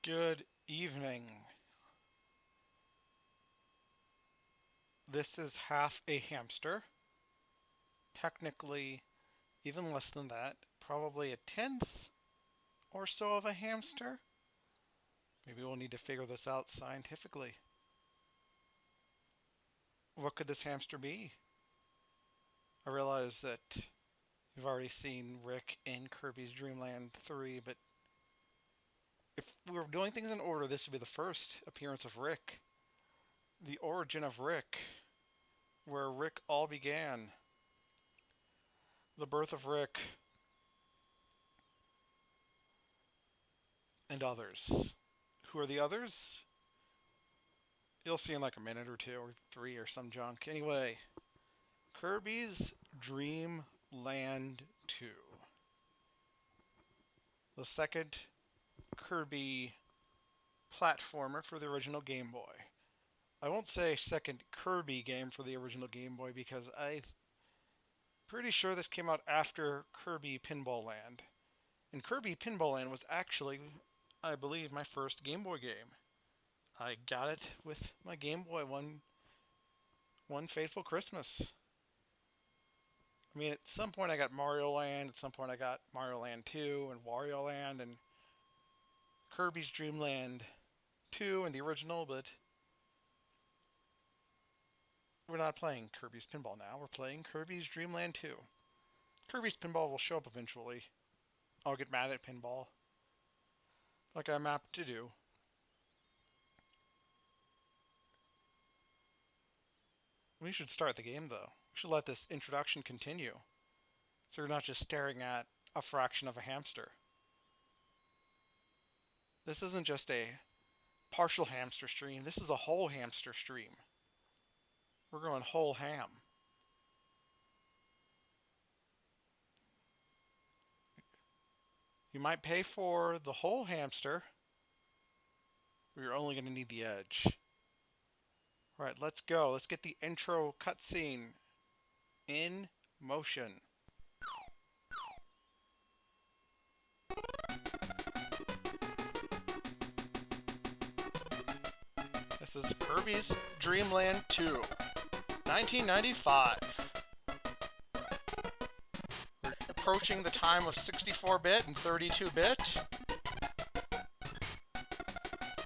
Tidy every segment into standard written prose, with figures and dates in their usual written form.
Good evening. This is half a hamster. Technically, even less than that. Probably a tenth or so of a hamster. Maybe we'll need to figure this out scientifically. What could this hamster be? I realize that you've already seen Rick in Kirby's Dream Land 3, but if we were doing things in order, this would be the first appearance of Rick. The origin of Rick, where Rick all began. The birth of Rick and others. Who are the others? You'll see in like a minute or two or three or some junk. Anyway, Kirby's Dream Land 2. The second Kirby platformer for the original Game Boy. I won't say second Kirby game for the original Game Boy because I'm pretty sure this came out after Kirby Pinball Land. And Kirby Pinball Land was actually, I believe, my first Game Boy game. I got it with my Game Boy one fateful Christmas. I mean, at some point I got Mario Land, at some point I got Mario Land 2 and Wario Land and Kirby's Dream Land 2 and the original, but we're not playing Kirby's Pinball now. We're playing Kirby's Dream Land 2. Kirby's Pinball will show up eventually. I'll get mad at pinball, like I'm apt to do. We should start the game, though. We should let this introduction continue, so we're not just staring at a fraction of a hamster. This isn't just a partial hamster stream. This is a whole hamster stream. We're going whole ham. You might pay for the whole hamster, but you're only going to need the edge. Alright, let's go. Let's get the intro cutscene in motion. This is Kirby's Dream Land 2, 1995. We're approaching the time of 64-bit and 32-bit.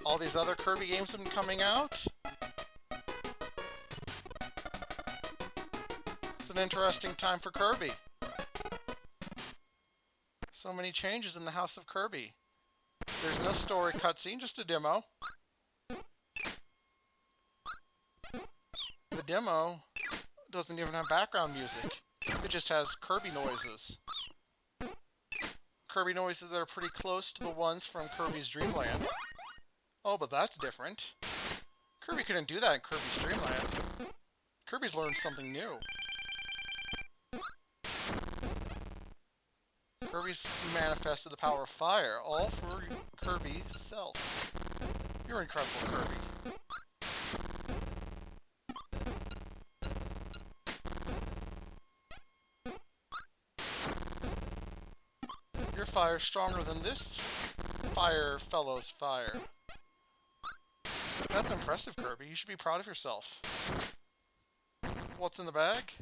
All these other Kirby games have been coming out. It's an interesting time for Kirby. So many changes in the House of Kirby. There's no story cutscene, just a demo. The demo doesn't even have background music. It just has Kirby noises. Kirby noises that are pretty close to the ones from Kirby's Dream Land. Oh, but that's different. Kirby couldn't do that in Kirby's Dream Land. Kirby's learned something new. Kirby's manifested the power of fire, all for Kirby's self. You're incredible, Kirby. Your fire's stronger than this fire fellow's fire. That's impressive, Kirby. You should be proud of yourself. What's in the bag?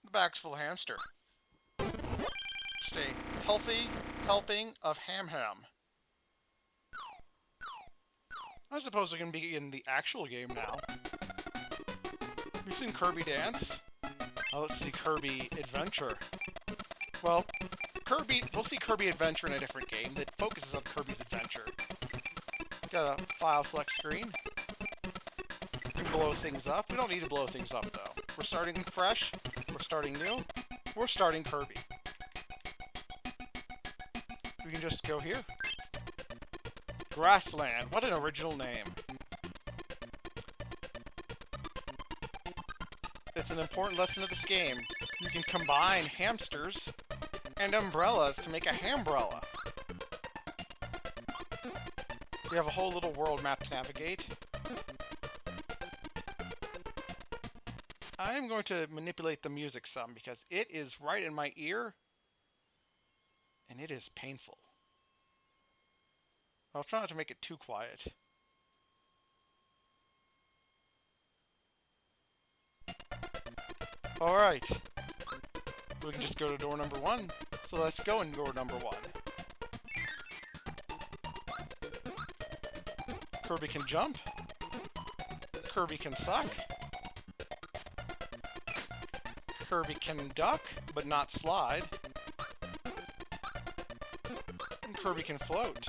The bag's full of hamster. Just a healthy helping of ham. I suppose we can begin the actual game now. We've seen Kirby dance. Now let's see Kirby Adventure. Well, we'll see Kirby Adventure in a different game that focuses on Kirby's adventure. Got a file select screen. We can blow things up. We don't need to blow things up, though. We're starting fresh. We're starting new. We're starting Kirby. We can just go here. Grassland. What an original name. It's an important lesson of this game. You can combine hamsters and umbrellas to make a hambrella. We have a whole little world map to navigate. I'm going to manipulate the music some because it is right in my ear and it is painful. I'll try not to make it too quiet. Alright. We can just go to door number 1. So let's go in door number 1. Kirby can jump. Kirby can suck. Kirby can duck, but not slide. And Kirby can float.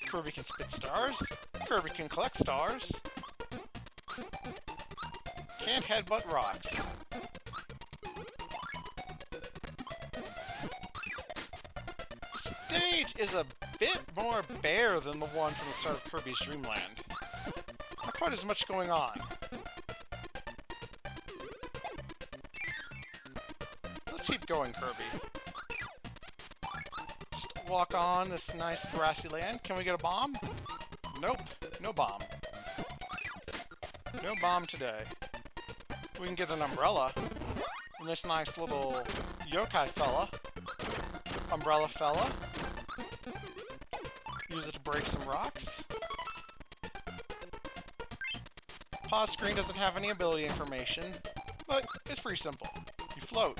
Kirby can spit stars. Kirby can collect stars. Can't headbutt rocks. The stage is a bit more bare than the one from the start of Kirby's Dream Land. Not quite as much going on. Let's keep going, Kirby. Just walk on this nice grassy land. Can we get a bomb? Nope, no bomb. No bomb today. We can get an umbrella from this nice little yokai fella. Umbrella fella. Use it to break some rocks. Pause screen doesn't have any ability information, but it's pretty simple. You float.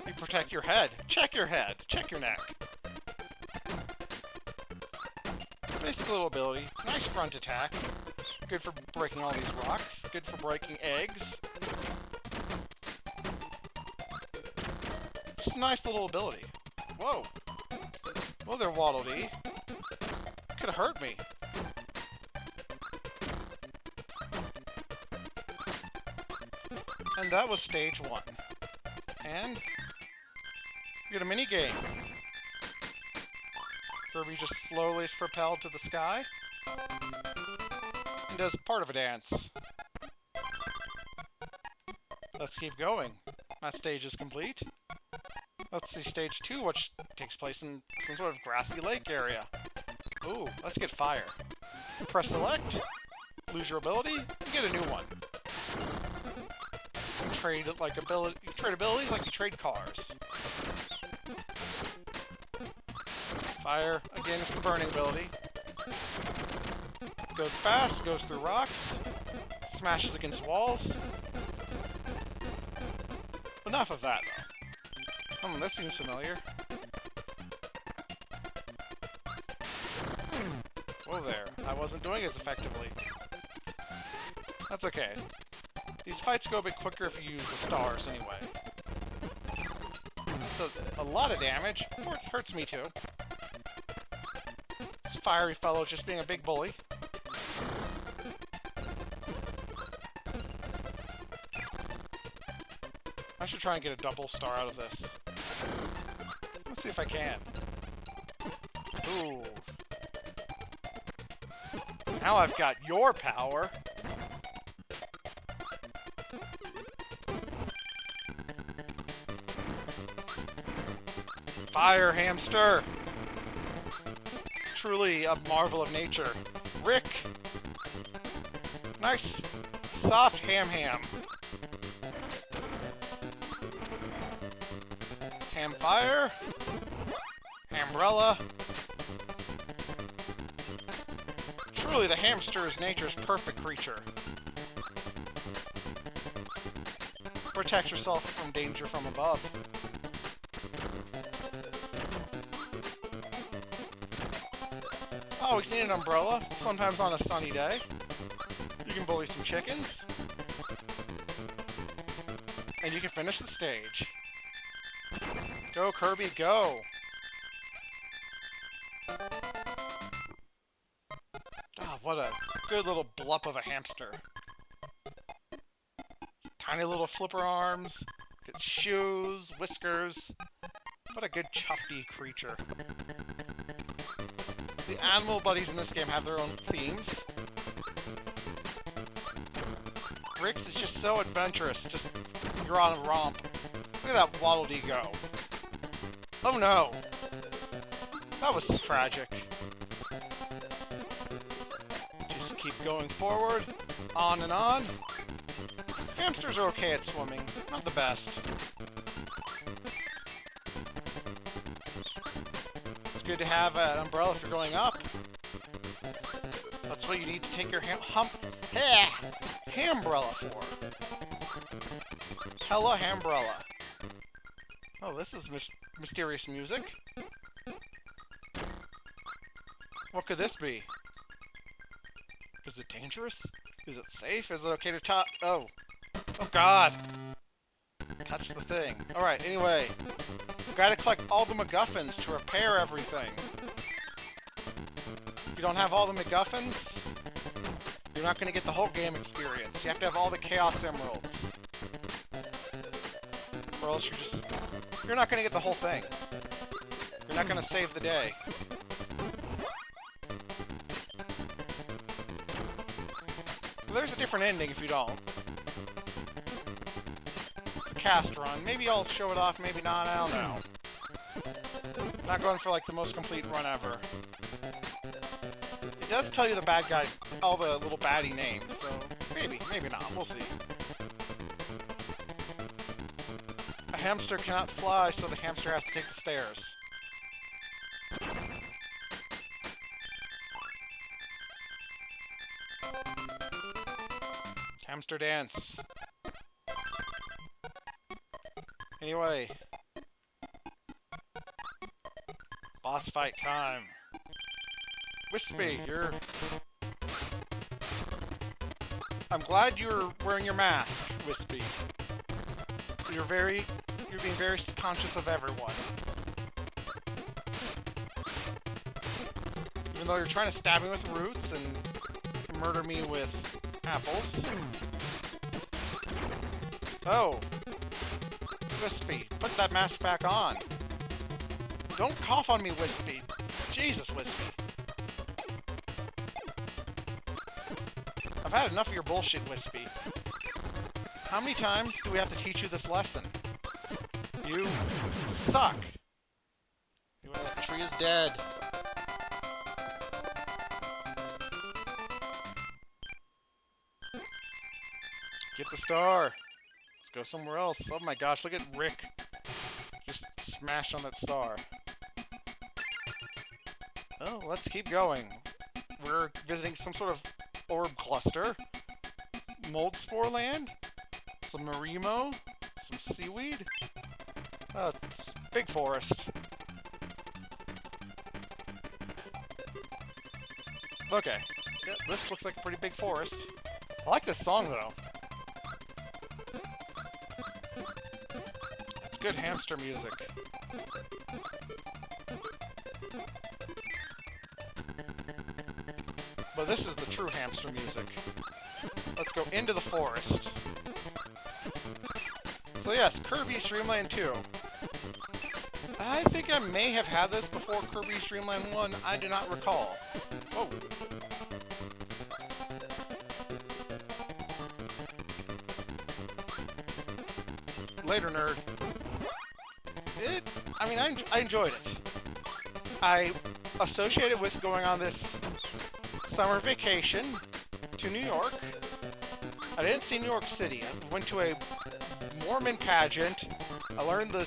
You protect your head. Check your head. Check your neck. Basic little ability. Nice front attack. Good for breaking all these rocks. Good for breaking eggs. Just a nice little ability. Whoa. Whoa there, Waddle Dee. Could have hurt me. And that was stage 1. And we get a mini game. Kirby just slowly is propelled to the sky and does part of a dance. Let's keep going. That stage is complete. Let's see stage 2, which takes place in some sort of grassy lake area. Ooh, let's get fire. Press select, lose your ability, and get a new one. You can trade abilities like you trade cars. Fire, again, it's the burning ability. Goes fast, goes through rocks, smashes against walls. Enough of that, though. This seems familiar. Whoa there, I wasn't doing as effectively. That's okay. These fights go a bit quicker if you use the stars, anyway. Does a lot of damage, or it hurts me too. This fiery fellow just being a big bully. I should try and get a double star out of this. Let's see if I can. Ooh. Now I've got your power. Fire hamster! Truly a marvel of nature. Rick! Nice, soft ham. Hamfire. Hambrella. Truly, the hamster is nature's perfect creature. Protect yourself from danger from above. Always need an umbrella, sometimes on a sunny day. You can bully some chickens. And you can finish the stage. Go, Kirby, go! Ah, what a good little blup of a hamster. Tiny little flipper arms, good shoes, whiskers. What a good chuffy creature. The animal buddies in this game have their own themes. Rick's is just so adventurous, just you're on a romp. Look at that Waddle Dee go. Oh no! That was tragic. Just keep going forward, on and on. Hamsters are okay at swimming, not the best. good to have an umbrella if you're going up. That's what you need to take your hambrella for. Hella hambrella. Oh, this is mysterious music. What could this be? Is it dangerous? Is it safe? Is it okay to touch? Oh. Oh, God. Touch the thing. Alright, anyway. We gotta collect all the MacGuffins to repair everything. If you don't have all the MacGuffins, you're not gonna get the whole game experience. You have to have all the Chaos Emeralds. Or else you're not gonna get the whole thing. You're not gonna save the day. There's a different ending if you don't. It's a cast run. Maybe I'll show it off, maybe not, I don't know. Not going for like the most complete run ever. It does tell you the bad guys, all the little baddie names, so maybe not, we'll see. A hamster cannot fly, so the hamster has to take the stairs. Hamster dance. Anyway. Boss fight time. Wispy, I'm glad you're wearing your mask, Wispy. You're being very conscious of everyone. Even though you're trying to stab me with roots and murder me with apples. Oh. Wispy, put that mask back on. Don't cough on me, Wispy. Jesus, Wispy. I've had enough of your bullshit, Wispy. How many times do we have to teach you this lesson? You suck. The tree is dead. Get the star. Let's go somewhere else. Oh my gosh, look at Rick. Just smash on that star. Oh, let's keep going. We're visiting some sort of orb cluster. Mold Spore Land. Some Marimo. Some seaweed. Oh, it's big forest. Okay. Yeah, this looks like a pretty big forest. I like this song, though. It's good hamster music. But this is the true hamster music. Let's go into the forest. So yes, Kirby's Dream Land 2. I think I may have had this before Kirby's Dream Land 1. I do not recall. Oh. Later, nerd. I enjoyed it. I associated with going on this summer vacation to New York. I didn't see New York City. I went to a Mormon pageant. I learned the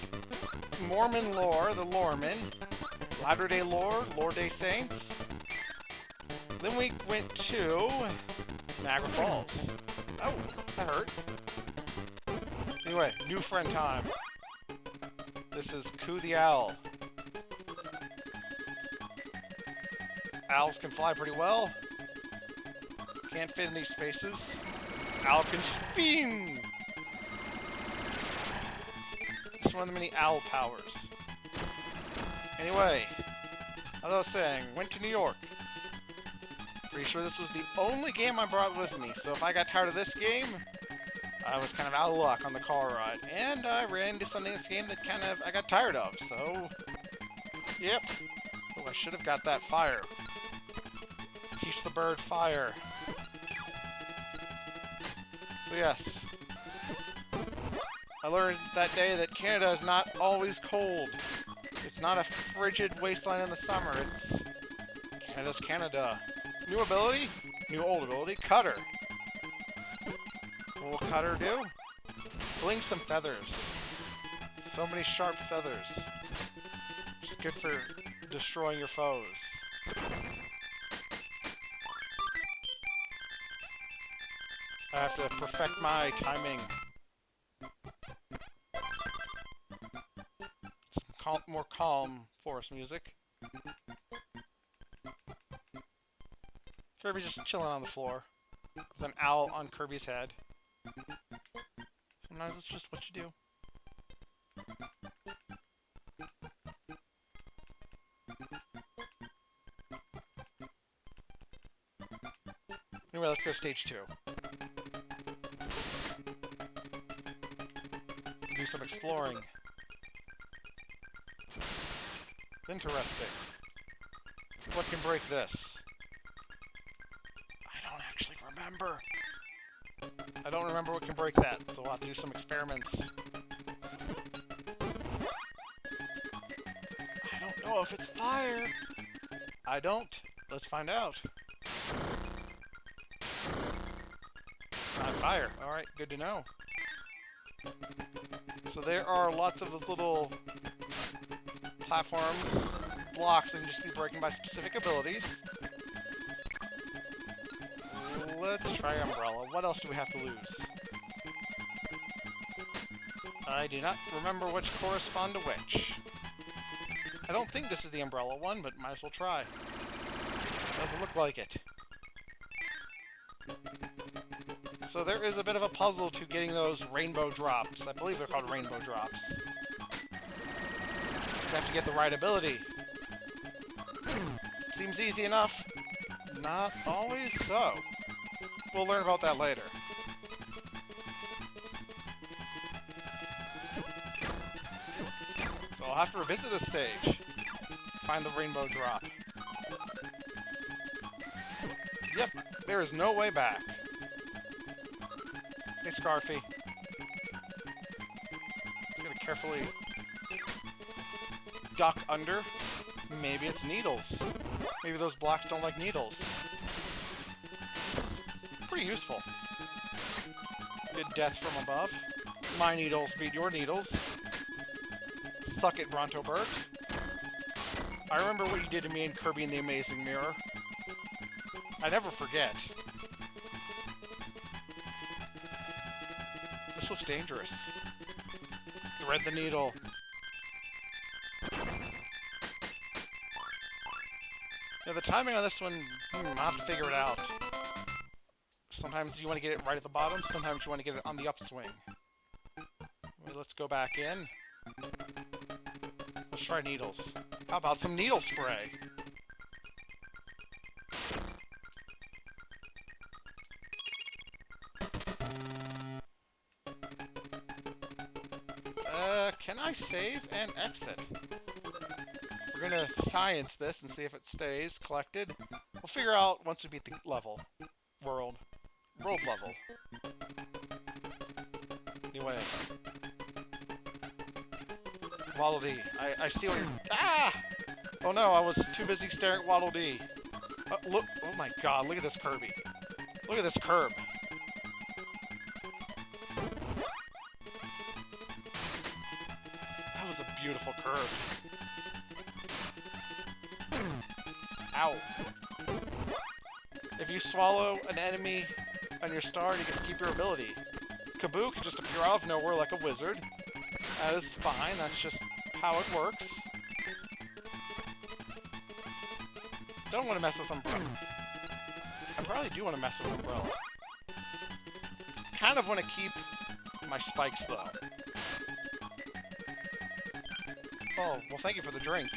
Mormon lore, the Lorman, Latter-day Lore, Lord-day Saints. Then we went to Niagara Falls. Oh, that hurt. Anyway, new friend time. This is Coo the Owl. Owls can fly pretty well. Can't fit in these spaces. Owl can spin! It's one of the many owl powers. Anyway, as I was saying, went to New York. Pretty sure this was the only game I brought with me, so if I got tired of this game, I was kind of out of luck on the car ride. And I ran into something in this game that I got tired of, so... Yep. Oh, I should have got that fire. Teach the bird fire. So yes. I learned that day that Canada is not always cold. It's not a frigid wasteland in the summer. It's Canada's Canada. New ability? New old ability? Cutter. What will Cutter do? Fling some feathers. So many sharp feathers. Just good for destroying your foes. I have to perfect my timing. Some more calm forest music. Kirby's just chilling on the floor. There's an owl on Kirby's head. Sometimes it's just what you do. Anyway, let's go to stage 2. Do some exploring. Interesting. What can break this? I don't actually remember. I don't remember what can break that, so we'll have to do some experiments. I don't know if it's fire. I don't. Let's find out. Not fire. Alright, good to know. So there are lots of those little platforms, blocks that can just be broken by specific abilities. Let's try Umbrella. What else do we have to lose? I do not remember which correspond to which. I don't think this is the Umbrella one, but might as well try. Doesn't look like it. So there is a bit of a puzzle to getting those rainbow drops. I believe they're called rainbow drops. You have to get the right ability. Seems easy enough. Not always so. We'll learn about that later. So I'll have to revisit this stage. Find the rainbow drop. Yep, there is no way back. Hey, Scarfy. I'm gonna carefully duck under. Maybe it's needles. Maybe those blocks don't like needles. This is pretty useful. Good death from above. My needles beat your needles. Suck it, Bronto Burt. I remember what you did to me and Kirby in the Amazing Mirror. I never forget. This looks dangerous. Thread the needle. Yeah, the timing on this one, I'll have to figure it out. Sometimes you want to get it right at the bottom, sometimes you want to get it on the upswing. Well, let's go back in. Let's try needles. How about some needle spray? Can I save and exit? We're gonna science this and see if it stays collected. We'll figure out once we beat the level. World level. Anyway. Waddle Dee. I see what you're... Ah! Oh no, I was too busy staring at Waddle Dee. Look, oh my god, look at this Kirby. Look at this curb. That was a beautiful curve. Ow. If you swallow an enemy on your star, you get to keep your ability. Kaboo can just appear out of nowhere like a wizard. That is fine, that's just how it works. Don't want to mess with Umbrella. I probably do want to mess with Umbrella. Kind of want to keep my spikes, though. Oh, well thank you for the drink.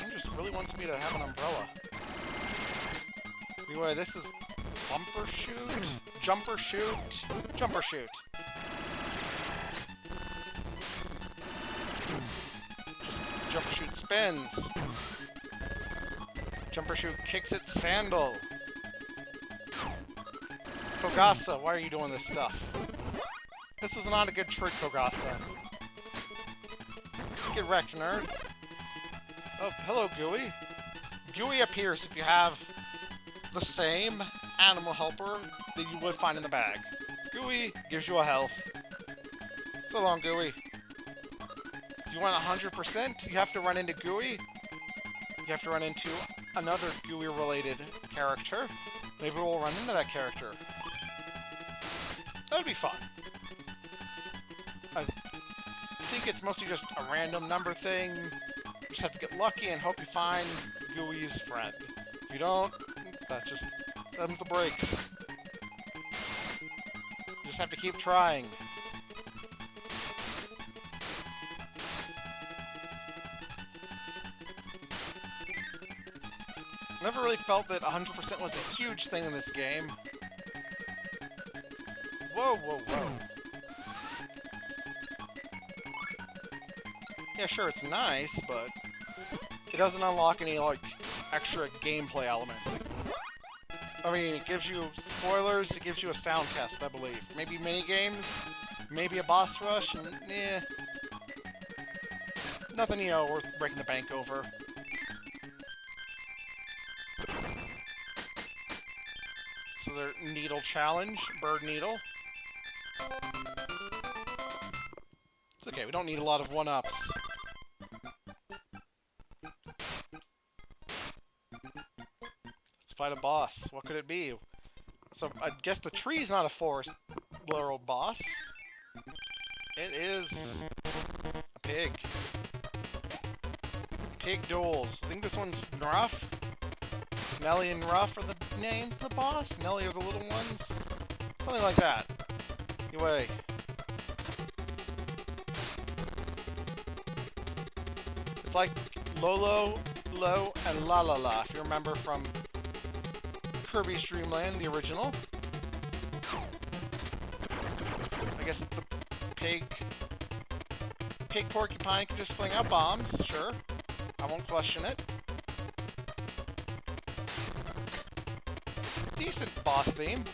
Game just really wants me to have an umbrella. Anyway, this is bumper shoot, jumper shoot, jumper shoot. Just jumper shoot spins. Jumper shoot kicks its sandal. Kogasa, why are you doing this stuff? This is not a good trick, Kogasa. Get wrecked, nerd. Oh, hello, Gooey. Gooey appears if you have the same animal helper that you would find in the bag. Gooey gives you a health. So long, Gooey. If you want 100%, you have to run into Gooey. You have to run into another Gooey-related character. Maybe we'll run into that character. That would be fun. I think it's mostly just a random number thing. You just have to get lucky and hope you find Gooey's friend. If you don't, that's just them's the breaks. You just have to keep trying. Never really felt that 100% was a huge thing in this game. Whoa, whoa, whoa. Yeah, sure, it's nice, but it doesn't unlock any, like, extra gameplay elements. I mean, it gives you spoilers, it gives you a sound test, I believe. Maybe mini-games, maybe a boss rush, and eh. Nothing, you know, worth breaking the bank over. So their needle challenge, bird needle. It's okay, we don't need a lot of one-ups. Let's fight a boss. What could it be? So, I guess the tree's not a forest literal boss. It is a pig. Pig duels. I think this one's Ruff. Nelly and Ruff are the names of the boss? Nelly are the little ones? Something like that. Anyway. It's like Lolo, Lo, and La La La, if you remember from Kirby's Dream Land, the original. I guess the pig porcupine can just fling out bombs, sure. I won't question it. Decent boss theme.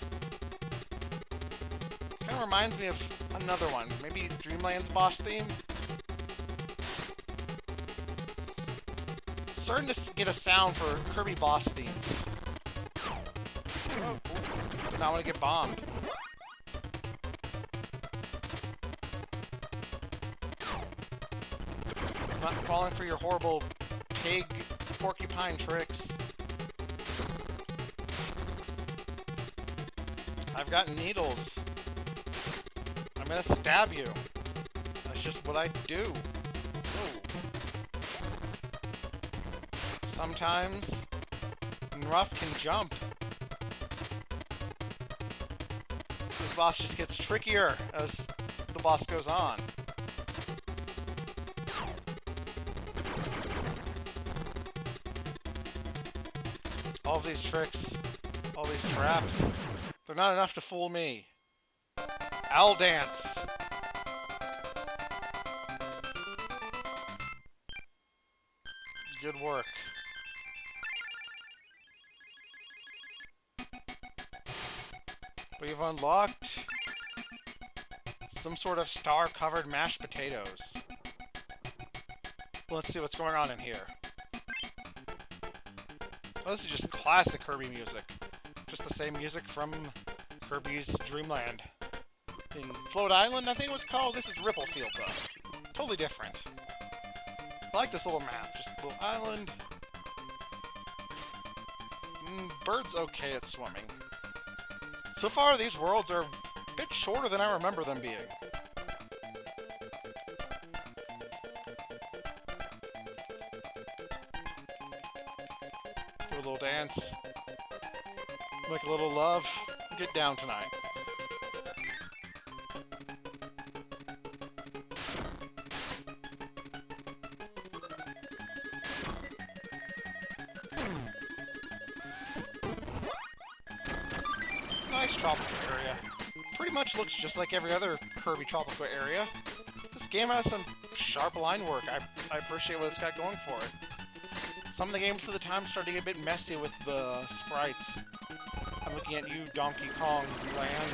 Kind of reminds me of another one. Maybe Dreamland's boss theme? Starting to get a sound for Kirby boss themes. Oh, do not want to get bombed. I'm not falling for your horrible pig porcupine tricks. I've got needles. I'm gonna stab you. That's just what I do. Ooh. Sometimes Ruff can jump. This boss just gets trickier as the boss goes on. All of these tricks, all these traps, they're not enough to fool me. Owl dance. Good work. We've unlocked some sort of star-covered mashed potatoes. Let's see what's going on in here. Oh, this is just classic Kirby music. Just the same music from Kirby's Dream Land. In Float Island, I think it was called. This is Ripplefield, though. Totally different. I like this little map. Just a little island. Bird's okay at swimming. So far, these worlds are a bit shorter than I remember them being. Do a little dance. Make a little love. Get down tonight. Nice tropical area. Pretty much looks just like every other Kirby tropical area. This game has some sharp line work. I appreciate what it's got going for it. Some of the games for the time started to get a bit messy with the sprites. I'm looking at you, Donkey Kong Land.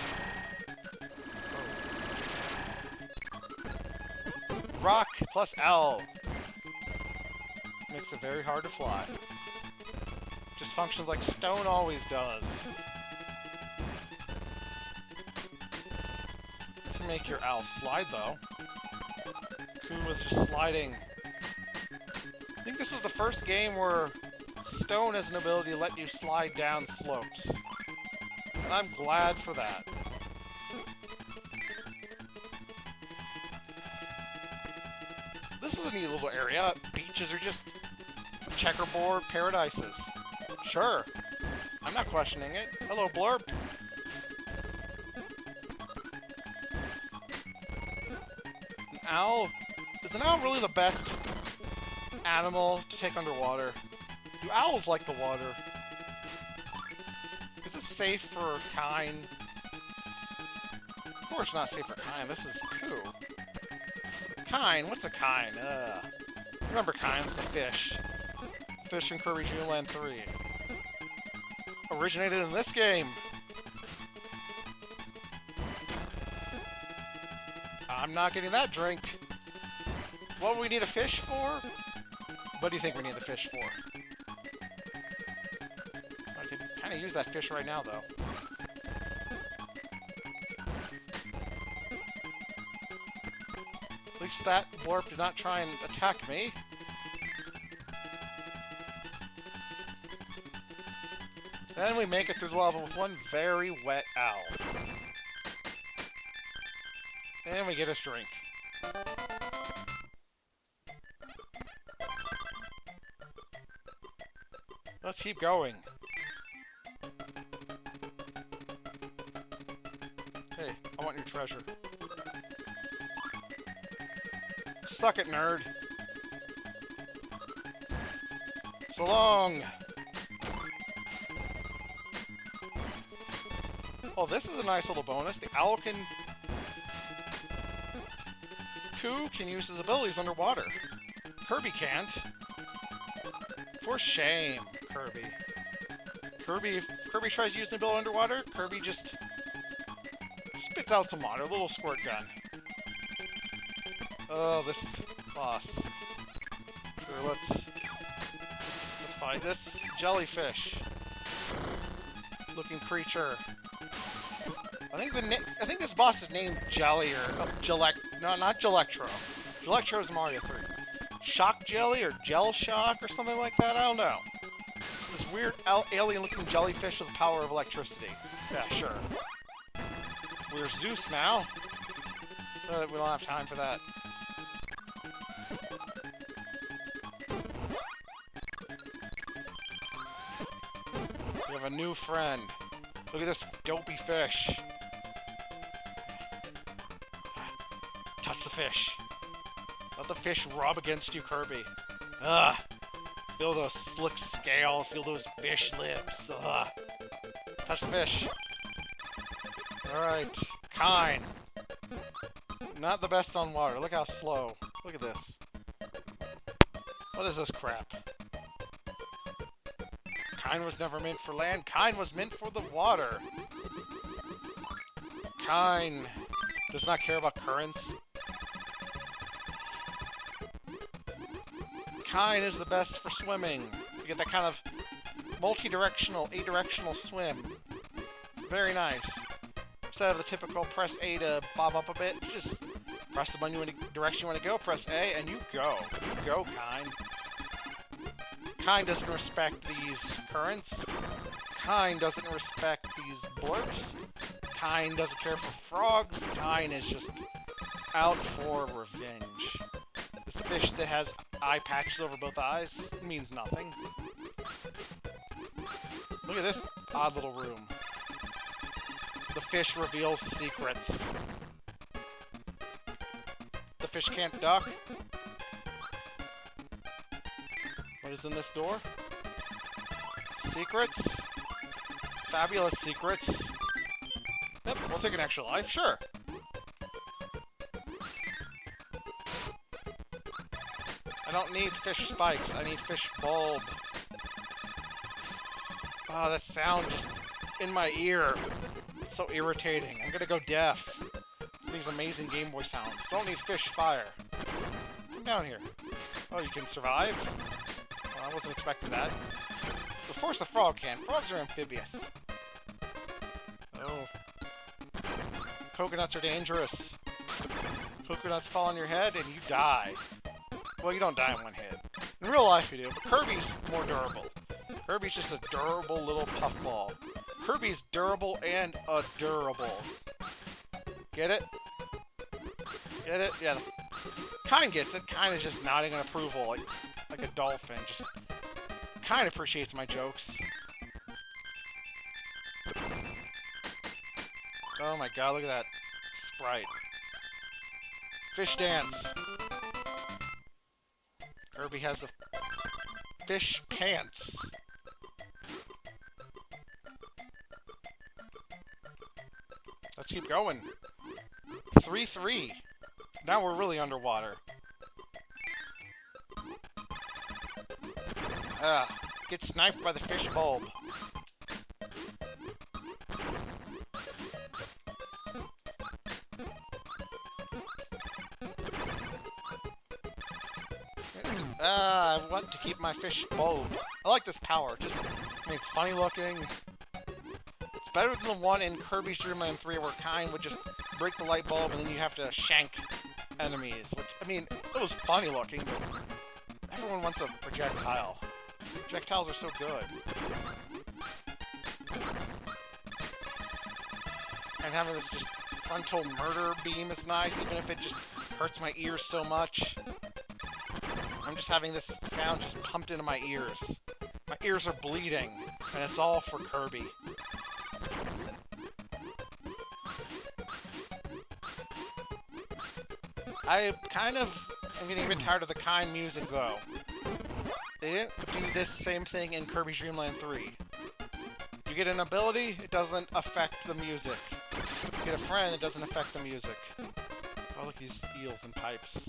Oh. Rock plus L. Makes it very hard to fly. Just functions like stone always does. You can make your owl slide, though. Koo was just sliding. I think this was the first game where Stone has an ability to let you slide down slopes. And I'm glad for that. This is a neat little area. Beaches are just checkerboard paradises. Sure. I'm not questioning it. Hello, Blurp. An owl? Is an owl really the best animal to take underwater? Do owls like the water? Is this safe for Kine? Of course not safe for Kine. This is Koo. Kine? What's a Kine? Remember Kine's the fish. Fish in Kirby Dream Land 3. Originated in this game. I'm not getting that drink. What do we need a fish for? What do you think we need the fish for? I could kind of use that fish right now, though. At least that Blorp did not try and attack me. Then we make it through the level with one very wet owl. And we get us drink. Let's keep going. Hey, I want your treasure. Suck it, nerd. So long. Oh, this is a nice little bonus. The owl can... Koo can use his abilities underwater. Kirby can't. For shame, Kirby. If Kirby tries to use an ability underwater, Kirby just spits out some water. A little squirt gun. Oh, this boss. Sure, let's fight this jellyfish looking creature. I think this boss is named Jelly or no, not Gelectro. Gelectro is Mario 3. Shock Jelly or Gel Shock or something like that. I don't know. This weird alien-looking jellyfish with the power of electricity. Yeah, sure. We're Zeus now. We don't have time for that. We have a new friend. Look at this dopey fish. Touch the fish. Let the fish rub against you, Kirby. Ugh. Feel those slick scales. Feel those fish lips. Ugh. Touch the fish. Alright. Kine. Not the best on water. Look how slow. Look at this. What is this crap? Kine was never meant for land. Kine was meant for the water. Kine does not care about currents. Kine is the best for swimming. You get that kind of multi-directional, adirectional swim. Very nice. Instead of the typical press A to bob up a bit, just press the button in the direction you want to go, press A, and you go. You go, Kine. Kine doesn't respect these currents. Kine doesn't respect these blurps. Kine doesn't care for frogs. Kine is just out for revenge. This fish that has eye patches over both eyes means nothing. Look at this odd little room. The fish reveals secrets. The fish can't duck. What is in this door? Secrets? Fabulous secrets. Yep, we'll take an extra life, sure. I don't need fish spikes, I need fish bulb. Oh, that sound just in my ear. It's so irritating. I'm gonna go deaf. These amazing Game Boy sounds. Don't need fish fire. Come down here. Oh, you can survive? Well, I wasn't expecting that. Of course the frog can. Frogs are amphibious. Oh. Coconuts are dangerous. Coconuts fall on your head and you die. Well, you don't die in one hit. In real life you do, but Kirby's more durable. Kirby's just a durable little puffball. Kirby's durable and adorable. Get it? Get it? Yeah. Kind gets it. Kind is just nodding in approval, like a dolphin. Just kind appreciates my jokes. Oh my god, look at that sprite. Fish dance. Kirby has the fish pants. Let's keep going. 3-3. Now we're really underwater. Get sniped by the fish bulb. I want to keep my fish bulb. I like this power. Just, I mean, it's funny looking. It's better than the one in Kirby's Dream Land 3 where Kind would just break the light bulb and then you have to shank enemies. Which, I mean, it was funny looking, but everyone wants a projectile. Projectiles are so good. And having this just frontal murder beam is nice, even if it just hurts my ears so much. I'm just having this sound just pumped into my ears. My ears are bleeding, and it's all for Kirby. I kind of am getting a bit tired of the Kind music, though. They didn't do this same thing in Kirby's Dream Land 3. You get an ability, it doesn't affect the music. You get a friend, it doesn't affect the music. Oh, look at these eels and pipes.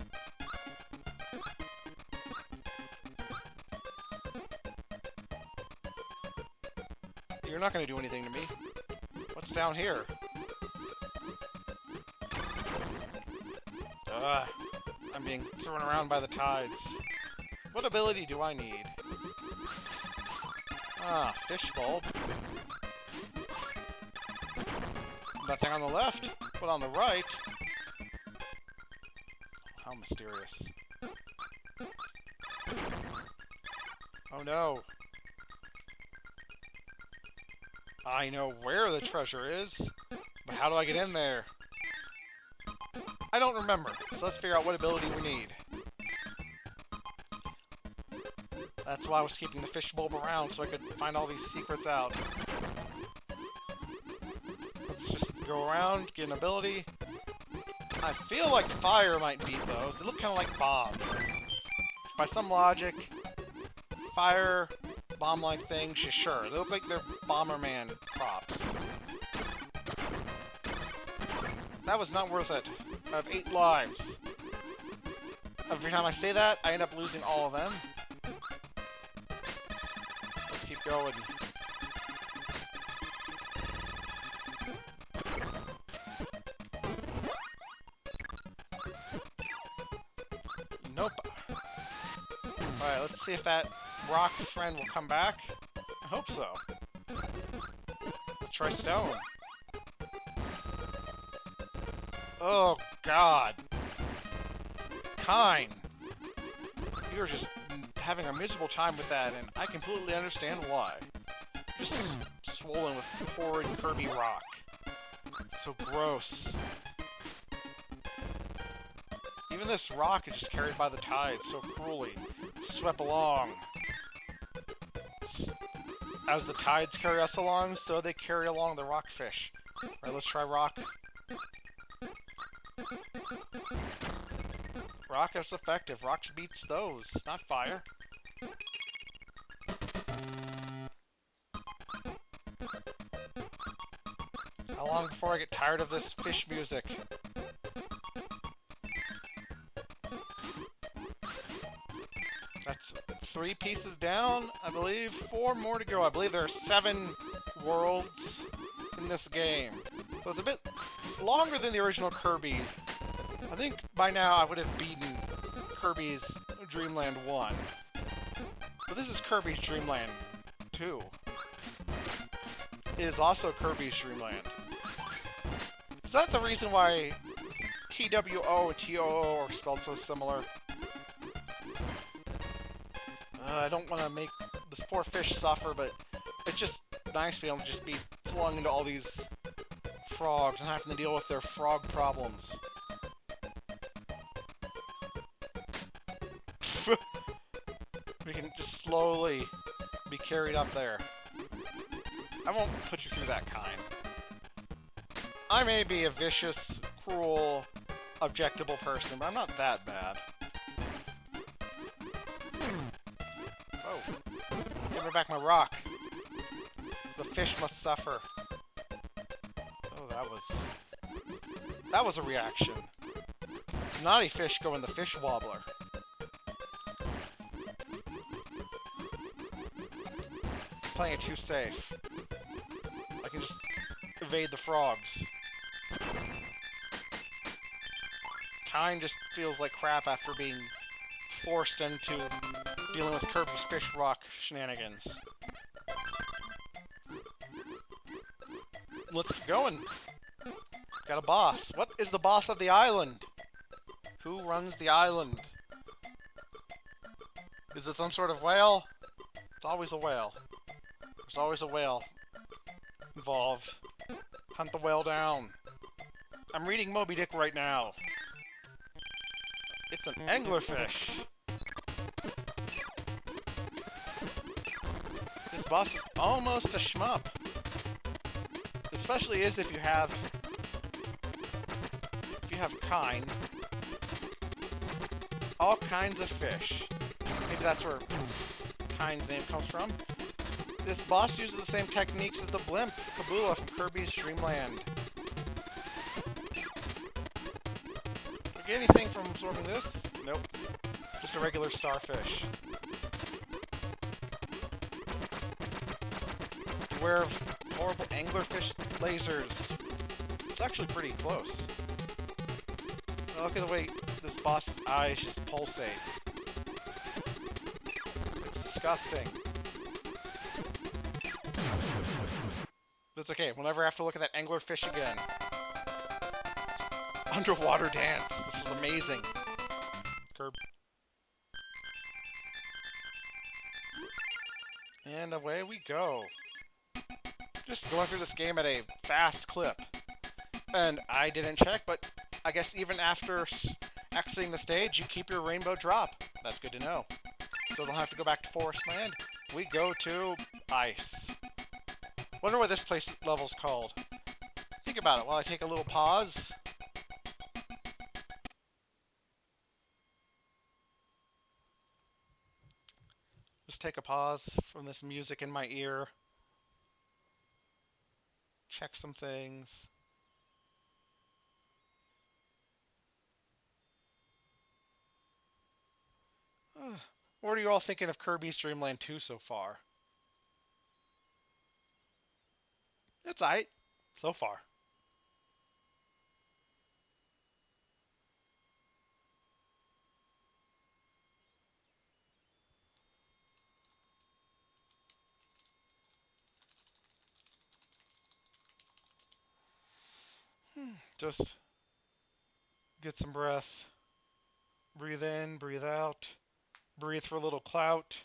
You're not going to do anything to me. What's down here? Ugh. I'm being thrown around by the tides. What ability do I need? Ah, fish bulb. Nothing on the left, but on the right... How mysterious. Oh no. I know where the treasure is, but how do I get in there? I don't remember, so let's figure out what ability we need. That's why I was keeping the fish bulb around, so I could find all these secrets out. Let's just go around, get an ability. I feel like fire might beat those. They look kind of like bombs. By some logic, fire, bomb-like things, sure. They look like they're Bomberman props. That was not worth it. I have 8 lives. Every time I say that, I end up losing all of them. Let's keep going. Nope. Alright, let's see if that rock friend will come back. I hope so. Let's try stone. Oh, God. Kind. You're just having a miserable time with that, and I completely understand why. Just swollen with horrid Kirby rock. So gross. Even this rock is just carried by the tides so cruelly. Swept along. As the tides carry us along, so they carry along the rockfish. Alright, let's try rock. Rock is effective. Rock beats those, not fire. How long before I get tired of this fish music? That's 3 pieces down, I believe. 4 more to go. I believe there are 7 worlds in this game. So it's a bit... It's longer than the original Kirby. I think by now I would have beaten Kirby's Dream Land 1. But this is Kirby's Dream Land 2. It is also Kirby's Dream Land. Is that the reason why TWO and TOO are spelled so similar. I don't want to make this poor fish suffer, but it's just nice to be able to just be flung into all these frogs and having to deal with their frog problems. We can just slowly be carried up there. I won't put you through that kind. I may be a vicious, cruel, objectable person, but I'm not that bad. Oh. Give me back my rock. The fish must suffer. Oh, that was a reaction. Naughty fish go in the fish wobbler. Playing it too safe. I can just evade the frogs. Kind just feels like crap after being forced into dealing with Kirby's fish rock shenanigans. Let's get going. Got a boss. What is the boss of the island? Who runs the island? Is it some sort of whale? It's always a whale. There's always a whale involved. Hunt the whale down. I'm reading Moby Dick right now. It's an anglerfish. This boss is almost a shmup. Especially is if you have kind. All kinds of fish. Maybe that's where kind's name comes from. This boss uses the same techniques as the blimp, Kabula from Kirby's Dream Land. Did I get anything from absorbing this? Nope. Just a regular starfish. Beware of horrible anglerfish lasers. It's actually pretty close. Oh, look at the way this boss's eyes just pulsate. It's disgusting. That's okay, we'll never have to look at that anglerfish again. Underwater dance. This is amazing. Curb. And away we go. Just going through this game at a fast clip. And I didn't check, but I guess even after exiting the stage, you keep your rainbow drop. That's good to know. So don't have to go back to Forest Land. We go to Ice. Wonder what this place level's called. Think about it while I take a little pause. Just take a pause from this music in my ear. Check some things. What are you all thinking of Kirby's Dream Land 2 so far? It's aight. So far. Just get some breath. Breathe in, breathe out. Breathe for a little clout.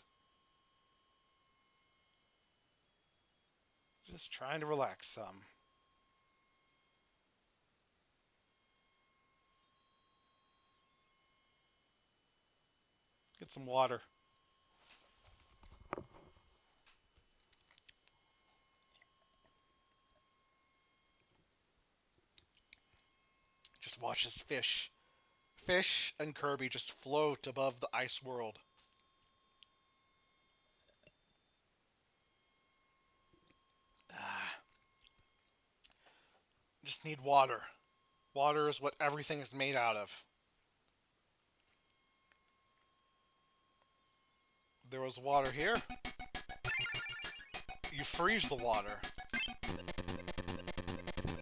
Just trying to relax some. Get some water. Just watch this fish. Fish and Kirby just float above the ice world. Just need water. Water is what everything is made out of. There was water here. You freeze the water.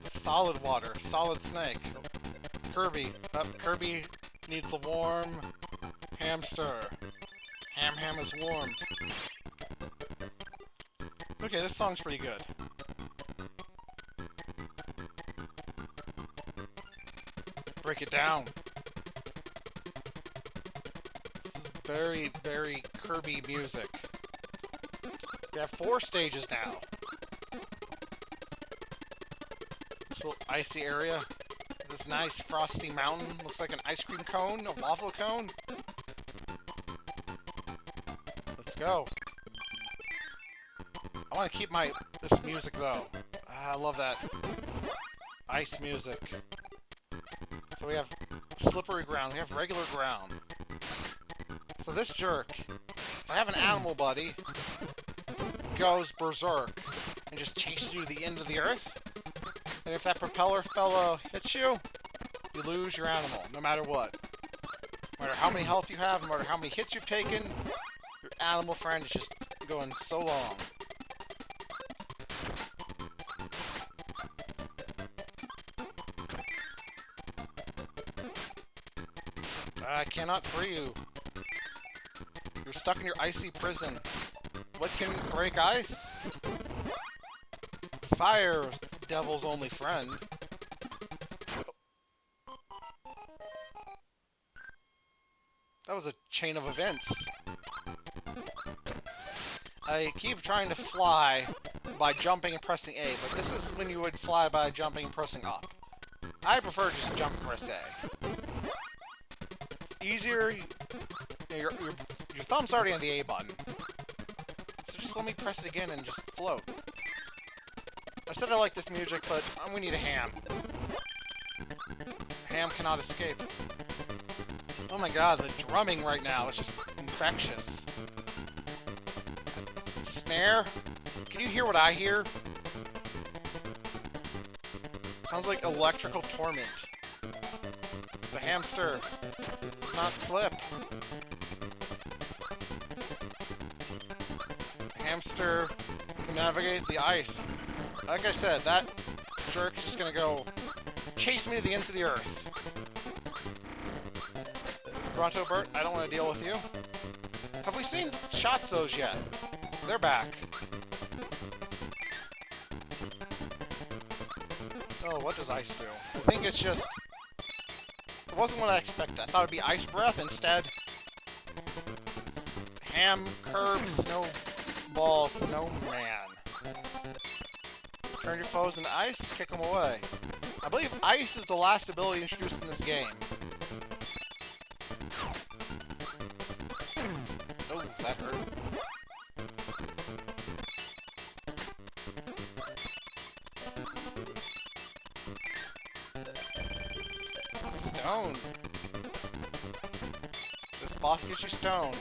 Solid water. Solid snake. Kirby. Kirby needs the warm hamster. Ham is warm. Okay, this song's pretty good. break it down. This is very, very Kirby music. We have 4 stages now. This little icy area. This nice frosty mountain. Looks like an ice cream cone, a waffle cone. Let's go. I want to keep this music though. I love that ice music. So we have slippery ground. We have regular ground. So this jerk, if I have an animal buddy, goes berserk and just chases you to the end of the earth. And if that propeller fellow hits you, you lose your animal, no matter what. No matter how many health you have, no matter how many hits you've taken, your animal friend is just going so long. I cannot free you. You're stuck in your icy prison. What can break ice? Fire is the devil's only friend. That was a chain of events. I keep trying to fly by jumping and pressing A, but this is when you would fly by jumping and pressing up. I prefer just jump and press A. It's easier. Your thumb's already on the A button. So just let me press it again and just float. I said I like this music, but we need a ham. Ham cannot escape. Oh my god, the drumming right now is just infectious. Snare? Can you hear what I hear? Sounds like electrical torment. The hamster does not slip. The hamster can navigate the ice. Like I said, that jerk is just gonna go chase me to the ends of the earth. Bronto Burt, I don't want to deal with you. Have we seen Shotzos yet? They're back. Oh, what does ice do? I think it's just... It wasn't what I expected. I thought it'd be ice breath. Instead, ham, curb, snowball, snowman. Turn your foes into ice, kick them away. I believe ice is the last ability introduced in this game. Oh, that hurt. Stone. This boss gets you stone.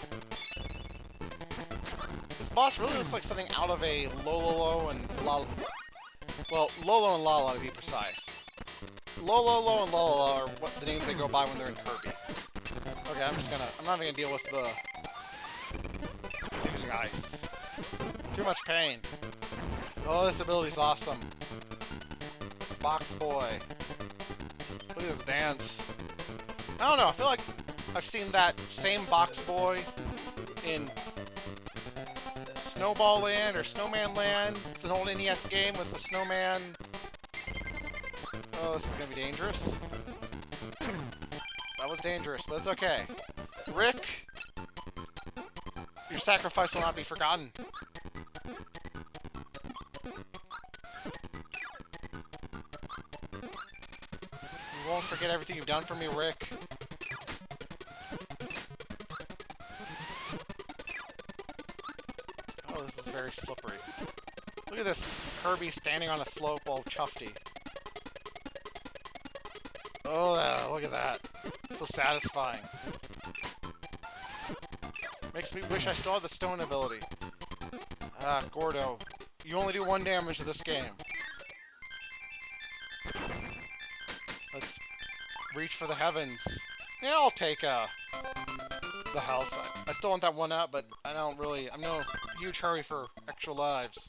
This boss really looks like something out of a Lolo and Lala. Well, Lolo and Lala to be precise. Lolo and Lala are what the names they go by when they're in Kirby. Okay, I'm not even gonna deal with the using ice. Too much pain. Oh, this ability's awesome. Box Boy. Look at this dance. I don't know, I feel like I've seen that same Box Boy in Snowball Land or Snowman Land. It's an old NES game with the snowman. Oh, this is gonna be dangerous. That was dangerous, but it's okay. Rick, your sacrifice will not be forgotten. You won't forget everything you've done for me, Rick. Oh, this is very slippery. Look at this Kirby standing on a slope all chuffy. Oh, look at that. So satisfying. Makes me wish I still had the stone ability. Ah, Gordo. You only do 1 damage to this game. Let's reach for the heavens. Yeah, I'll take the health. I still want that one out, but I'm no huge hurry for extra lives.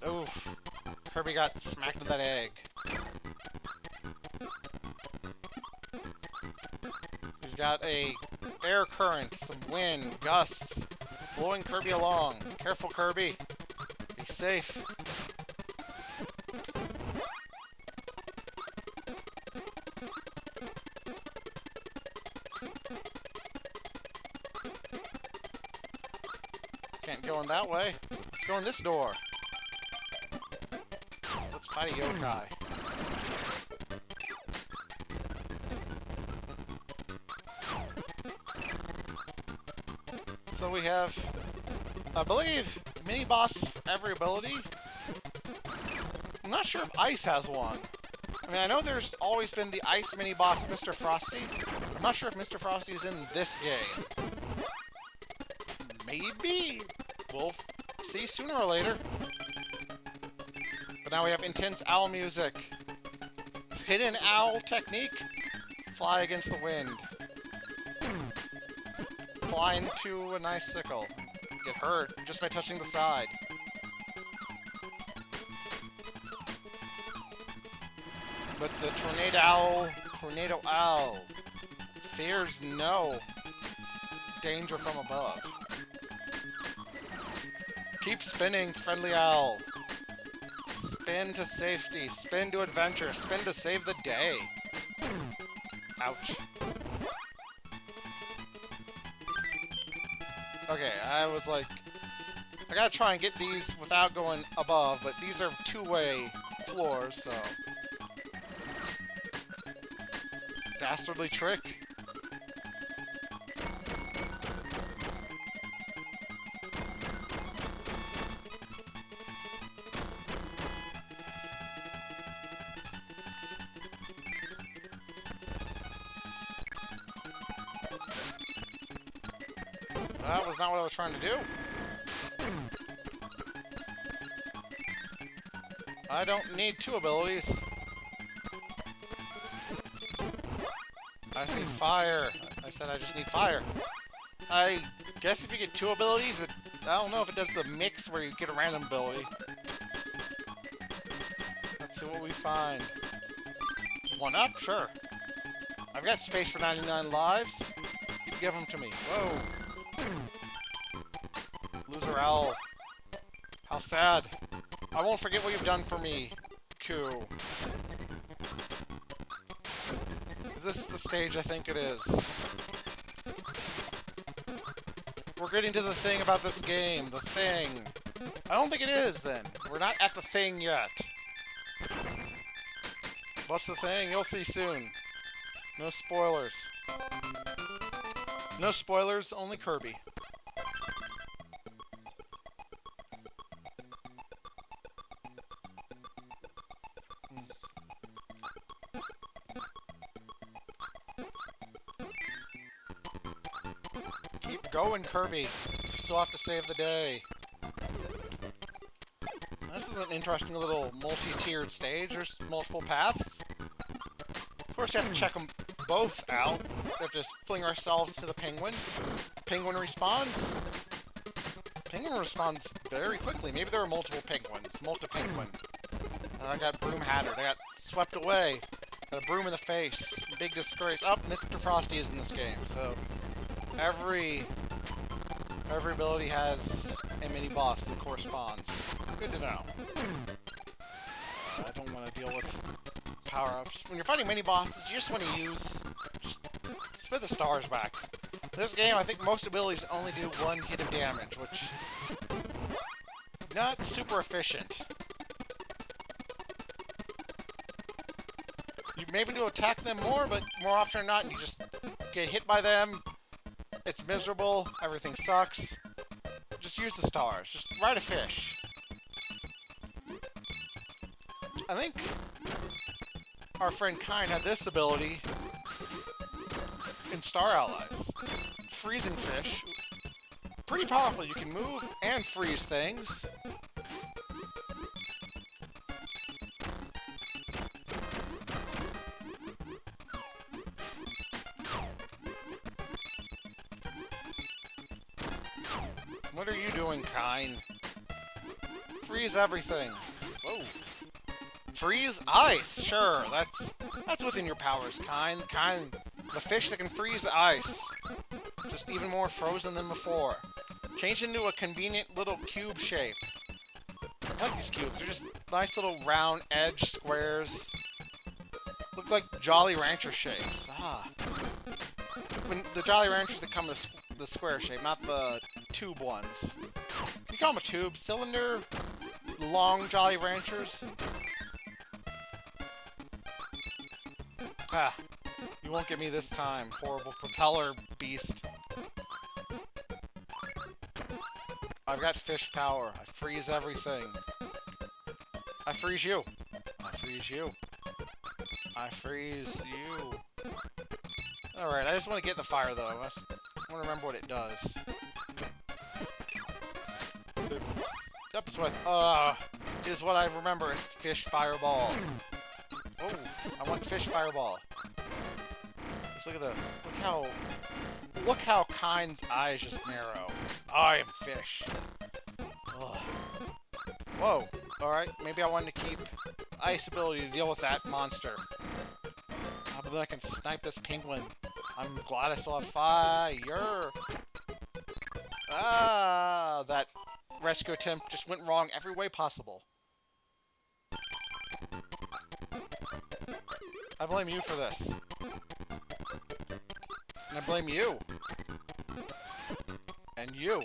Oof. Kirby got smacked with that egg. We've got a air current, some wind, gusts, blowing Kirby along. Careful, Kirby. safe. Can't go in that way. Let's go in this door. Let's fight a yokai. So we have, I believe, mini bosses for every ability. I'm not sure if Ice has one. I mean, I know there's always been the Ice mini boss, Mr. Frosty. I'm not sure if Mr. Frosty is in this game. Maybe. We'll see sooner or later. But now we have intense owl music. Hidden owl technique. Fly against the wind. Fly into an icicle. Get hurt just by touching the side. But the tornado owl, fears no danger from above. Keep spinning, friendly owl. Spin to safety, spin to adventure, spin to save the day. Ouch. Okay, I was like, I gotta try and get these without going above, but these are two-way floors, so. Dastardly trick. That was not what I was trying to do. I don't need two abilities. I just need fire. I said I just need fire. I guess if you get two abilities, I don't know if it does the mix where you get a random ability. Let's see what we find. One up? Sure. I've got space for 99 lives. You give them to me. Whoa. Loser owl. How sad. I won't forget what you've done for me, Koo. Is this the stage I think it is? We're getting to the thing about this game. The thing. I don't think it is, then. We're not at the thing yet. What's the thing? You'll see soon. No spoilers. No spoilers, only Kirby. Keep going, Kirby. You still have to save the day. This is an interesting little multi-tiered stage. There's multiple paths. Of course, you have to check them both out. We have to fling ourselves to the penguin. Penguin responds. Penguin responds very quickly. Maybe there are multiple penguins. Multi-penguin. I got broom hattered. I got swept away. Got a broom in the face. Big disgrace. Oh, Mr. Frosty is in this game, so every ability has a mini-boss that corresponds. Good to know. I don't want to deal with power-ups. When you're fighting mini-bosses, you just want to just spit the stars back. In this game, I think most abilities only do one hit of damage, which not super efficient. You maybe do attack them more, but more often than not, you just get hit by them. It's miserable. Everything sucks. Just use the stars. Just ride a fish. I think our friend Kine had this ability in Star Allies. Freezing fish. Pretty powerful. You can move and freeze things. What are you doing, Kine? Freeze everything. Whoa. Freeze ice. Sure, that's within your powers, Kine. Kine, the fish that can freeze the ice. Just even more frozen than before. Change into a convenient little cube shape. I like these cubes. They're just nice little round edge squares. Look like Jolly Rancher shapes. Ah. When the Jolly Ranchers that come in the square shape, not the tube ones. Can you call them a tube? Cylinder? Long Jolly Ranchers? Ah. You won't get me this time, horrible propeller beast. I've got fish power. I freeze everything. I freeze you. I freeze you. I freeze you. Alright, I just want to get in the fire, though. I want to remember what it does. Steps with, is what I remember. Fish fireball. Oh, I want fish fireball. Just look at the, look how Kind's eyes just narrow. I am fish. Ugh. Whoa. Alright, maybe I wanted to keep ice ability to deal with that monster. But then I can snipe this penguin. I'm glad I still have fire. Ah, that rescue attempt just went wrong every way possible. I blame you for this. And I blame you. And you.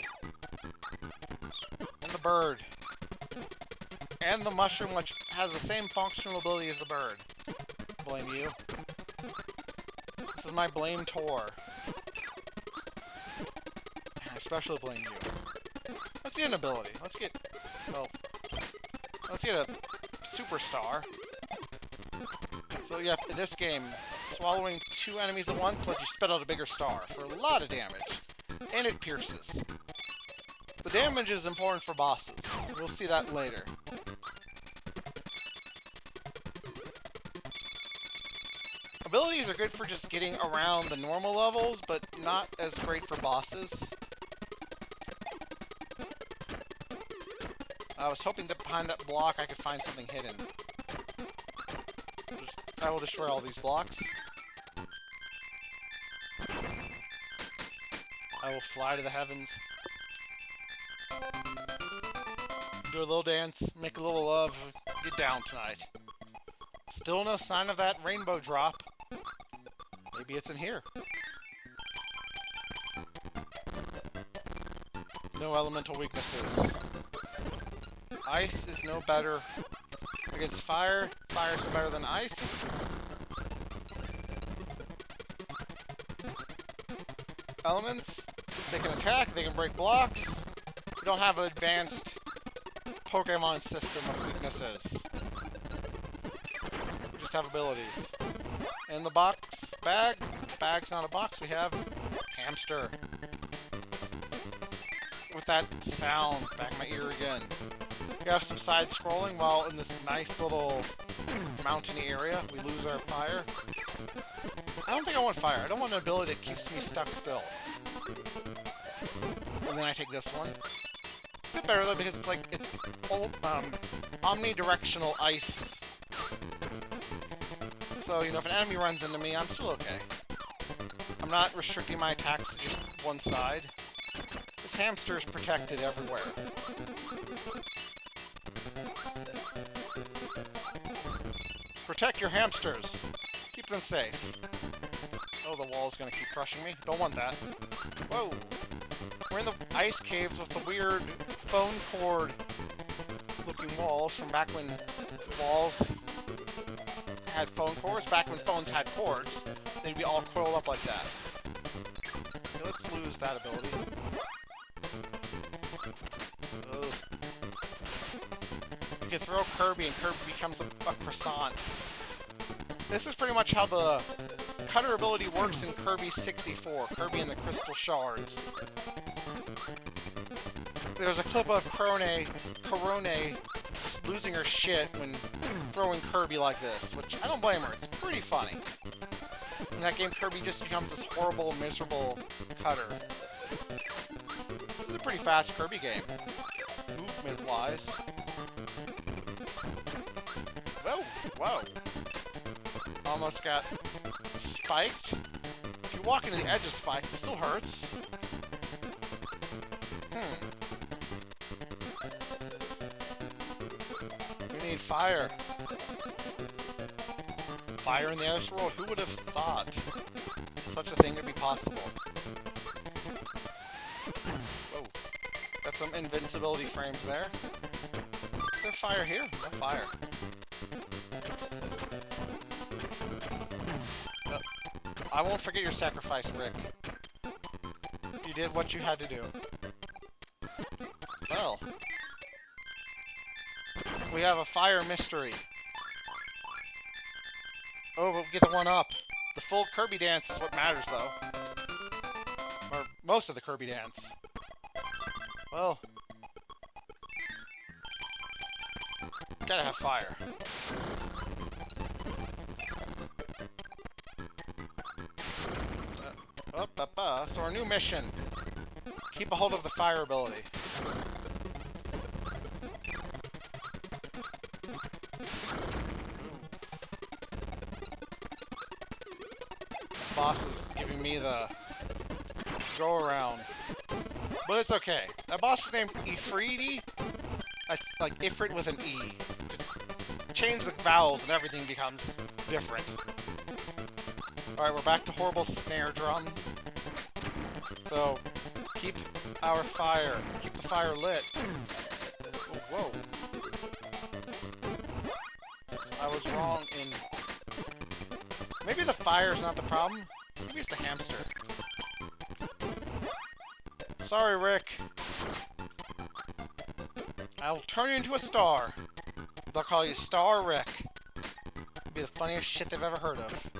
And the bird. And the mushroom, which has the same functional ability as the bird. Blame you. This is my blame tour. And I especially blame you. Let's get an ability. Let's get... well... let's get a superstar. So yeah, in this game, swallowing 2 enemies at once lets you spit out a bigger star for a lot of damage. And it pierces. The damage is important for bosses. We'll see that later. Abilities are good for just getting around the normal levels, but not as great for bosses. I was hoping that behind that block I could find something hidden. I will destroy all these blocks. I will fly to the heavens. Do a little dance, make a little love, get down tonight. Still no sign of that rainbow drop. Maybe it's in here. No elemental weaknesses. Ice is no better against fire. Fire is no better than ice. Elements, they can attack, they can break blocks. We don't have an advanced Pokemon system of weaknesses. We just have abilities. In the box, bag. Bag's not a box, we have hamster. With that sound back in my ear again. We have some side scrolling while in this nice little mountainy area. We lose our fire. I don't think I want fire. I don't want an ability that keeps me stuck still. And then I take this one. It's a bit better though because it's like, it's omnidirectional ice. So, you know, if an enemy runs into me, I'm still okay. I'm not restricting my attacks to just one side. This hamster is protected everywhere. Protect your hamsters. Keep them safe. Oh, the wall's gonna keep crushing me. Don't want that. Whoa. We're in the ice caves with the weird phone cord looking walls from back when walls had phone cords. Back when phones had cords, they'd be all coiled up like that. Okay, let's lose that ability. Ugh. You can throw Kirby and Kirby becomes a croissant. This is pretty much how the cutter ability works in Kirby 64, Kirby and the Crystal Shards. There's a clip of Corone losing her shit when throwing Kirby like this, which I don't blame her, it's pretty funny. In that game, Kirby just becomes this horrible, miserable cutter. This is a pretty fast Kirby game, movement-wise. Whoa, whoa. Almost got spiked. If you walk into the edge of spikes, it still hurts. fire. Fire in the ice world? Who would have thought such a thing could be possible? Whoa. Got some invincibility frames there. Is there fire here? No fire. I won't forget your sacrifice, Rick. You did what you had to do. Well. We have a fire mystery. Oh, we'll get the one up. The full Kirby dance is what matters, though. Or most of the Kirby dance. Well. Gotta have fire. So our new mission. Keep a hold of the fire ability. This boss is giving me the go around. But it's okay. That boss is named Ifriti. That's like Ifrit with an E. Just change the vowels and everything becomes different. Alright, we're back to horrible snare drum. So, keep our fire. Keep the fire lit. Oh, whoa. So I was wrong in... Maybe the fire's not the problem. Maybe it's the hamster. Sorry, Rick. I'll turn you into a star. They'll call you Star Rick. It'll be the funniest shit they've ever heard of.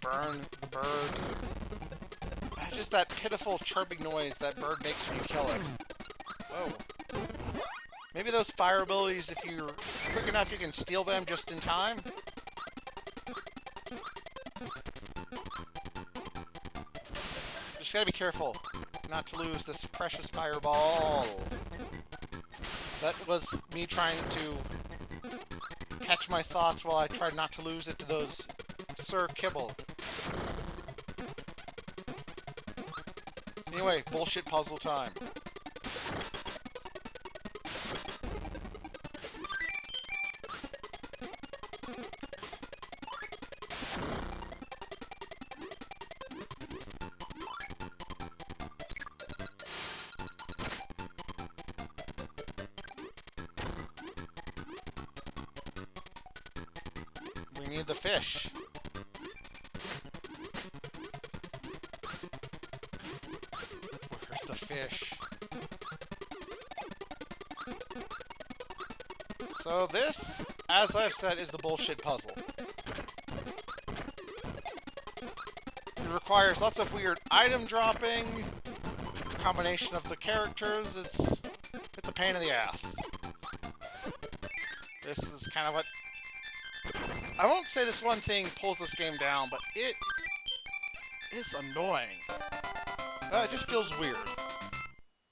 Burn the bird. Just that pitiful chirping noise that bird makes when you kill it. Whoa. Maybe those fire abilities, if you're quick enough, you can steal them just in time? Just gotta be careful not to lose this precious fireball. That was me trying to catch my thoughts while I tried not to lose it to those Sir Kibble. Anyway, bullshit puzzle time. We need the fish. Where's the fish? So this, as I've said, is the bullshit puzzle. It requires lots of weird item dropping, combination of the characters. It's a pain in the ass. This is kind of what... I won't say this one thing pulls this game down, but it is annoying. It just feels weird.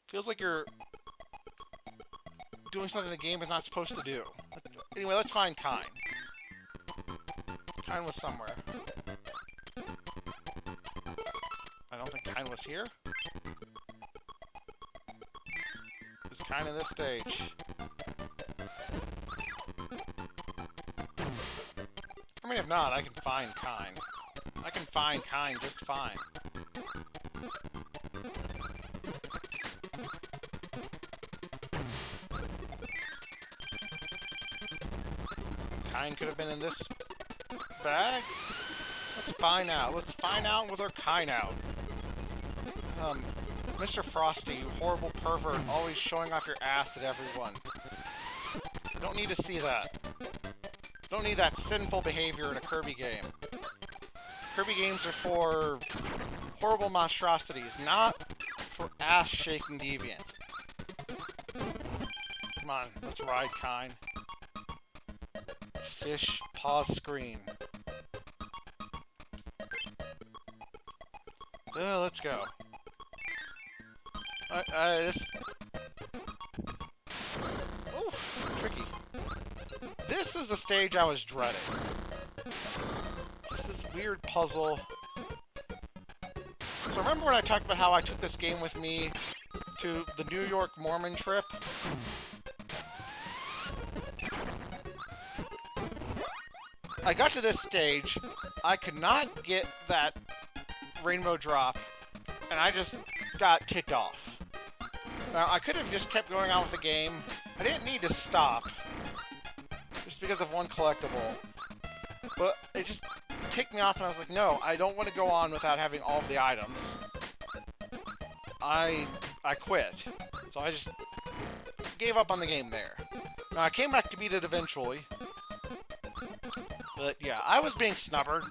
Feels like you're doing something the game is not supposed to do. Anyway, let's find Kine. Kine was somewhere. I don't think Kine was here. Is Kine in this stage? I mean, if not, I can find Kine. I can find Kine just fine. Kine could have been in this bag? Let's find out. Let's find out with our Kine out. Mr. Frosty, you horrible pervert, always showing off your ass at everyone. Don't need to see that. Don't need that sinful behavior in a Kirby game. Kirby games are for horrible monstrosities, not for ass-shaking deviants. Come on, let's ride Kine. Fish pause screen. Let's go. This... Oof, tricky. This is the stage I was dreading. Just this weird puzzle. So remember when I talked about how I took this game with me to the New York Mormon trip. I got to this stage, I could not get that rainbow drop, and I just got ticked off. Now, I could have just kept going on with the game. I didn't need to stop, just because of one collectible. But it just ticked me off, and I was like, no, I don't want to go on without having all of the items. I quit. So I just gave up on the game there. Now, I came back to beat it eventually. But yeah, I was being stubborn.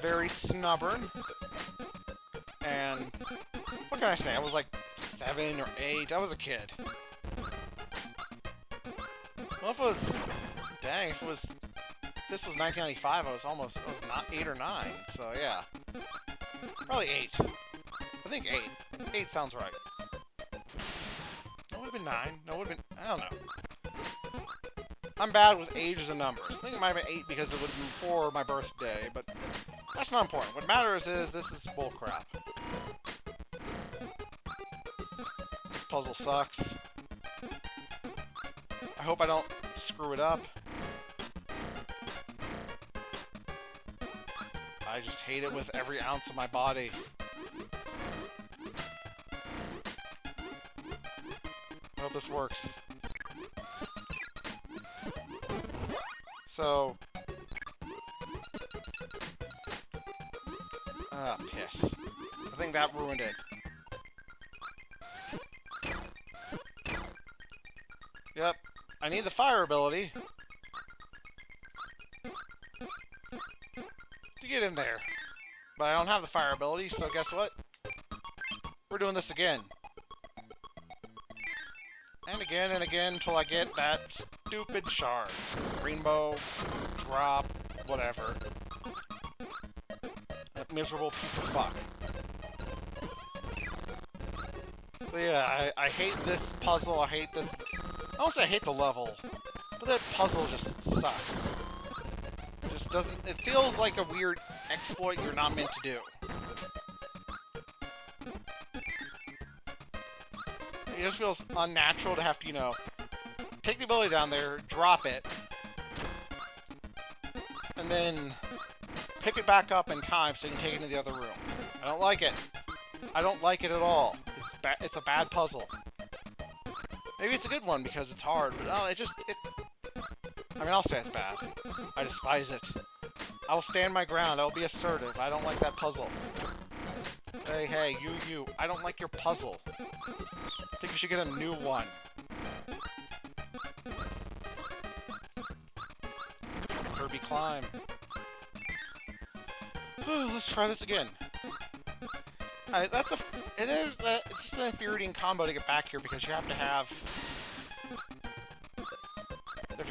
Very stubborn. And what can I say? I was like 7 or 8. I was a kid. Well, if it was... Dang, if this was 1995, I was not 8 or 9. So yeah. Probably 8. I think 8. 8 sounds right. It would have been 9. No, it would have been... I don't know. I'm bad with ages and numbers. I think it might have been 8 because it would have been before my birthday, but that's not important. What matters is this is bullcrap. This puzzle sucks. I hope I don't screw it up. I just hate it with every ounce of my body. I hope this works. So... Ah, piss. I think that ruined it. Yep. I need the fire ability to get in there. But I don't have the fire ability, so guess what? We're doing this again. And again until I get that stupid shard. Rainbow, drop, whatever. That miserable piece of fuck. So yeah, I hate this puzzle, I hate this... I won't say I hate the level, but that puzzle just sucks. It just doesn't... It feels like a weird exploit you're not meant to do. It just feels unnatural to have to, you know, take the ability down there, drop it, and then pick it back up in time so you can take it into the other room. I don't like it. I don't like it at all. It's a bad puzzle. Maybe it's a good one because it's hard, but no, I mean, I'll say it's bad. I despise it. I will stand my ground. I will be assertive. I don't like that puzzle. Hey, you. I don't like your puzzle. I think you should get a new one. Kirby climb. Let's try this again. It's just an infuriating combo to get back here because you have to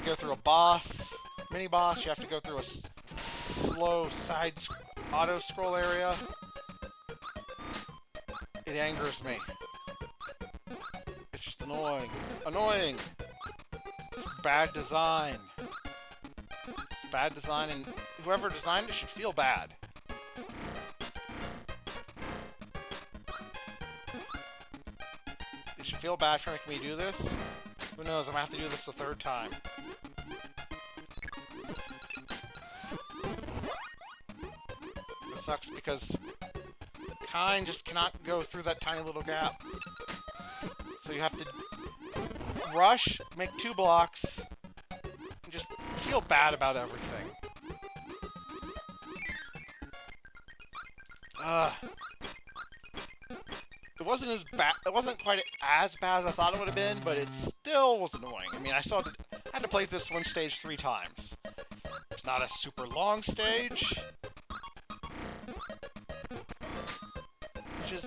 go through a boss, mini-boss, you have to go through a slow side auto-scroll area. It angers me. It's just annoying. Annoying! It's bad design. It's bad design, and whoever designed it should feel bad. They should feel bad for making me do this. Who knows, I'm gonna have to do this a third time. It sucks because Kine just cannot go through that tiny little gap. So you have to rush, make 2 blocks, and just feel bad about everything. It wasn't as bad. It wasn't quite as bad as I thought it would have been, but it still was annoying. I mean, I had to play this one stage 3 times. It's not a super long stage, which is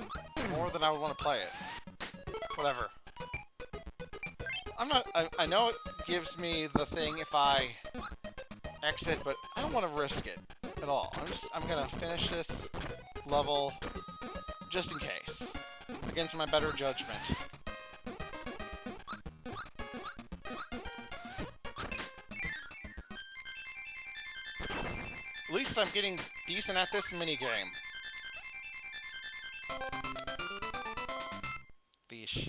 more than I would want to play it. Whatever. I know it gives me the thing if I exit, but I don't want to risk it at all. I'm gonna finish this level just in case, against my better judgment. At least I'm getting decent at this minigame. Sheesh.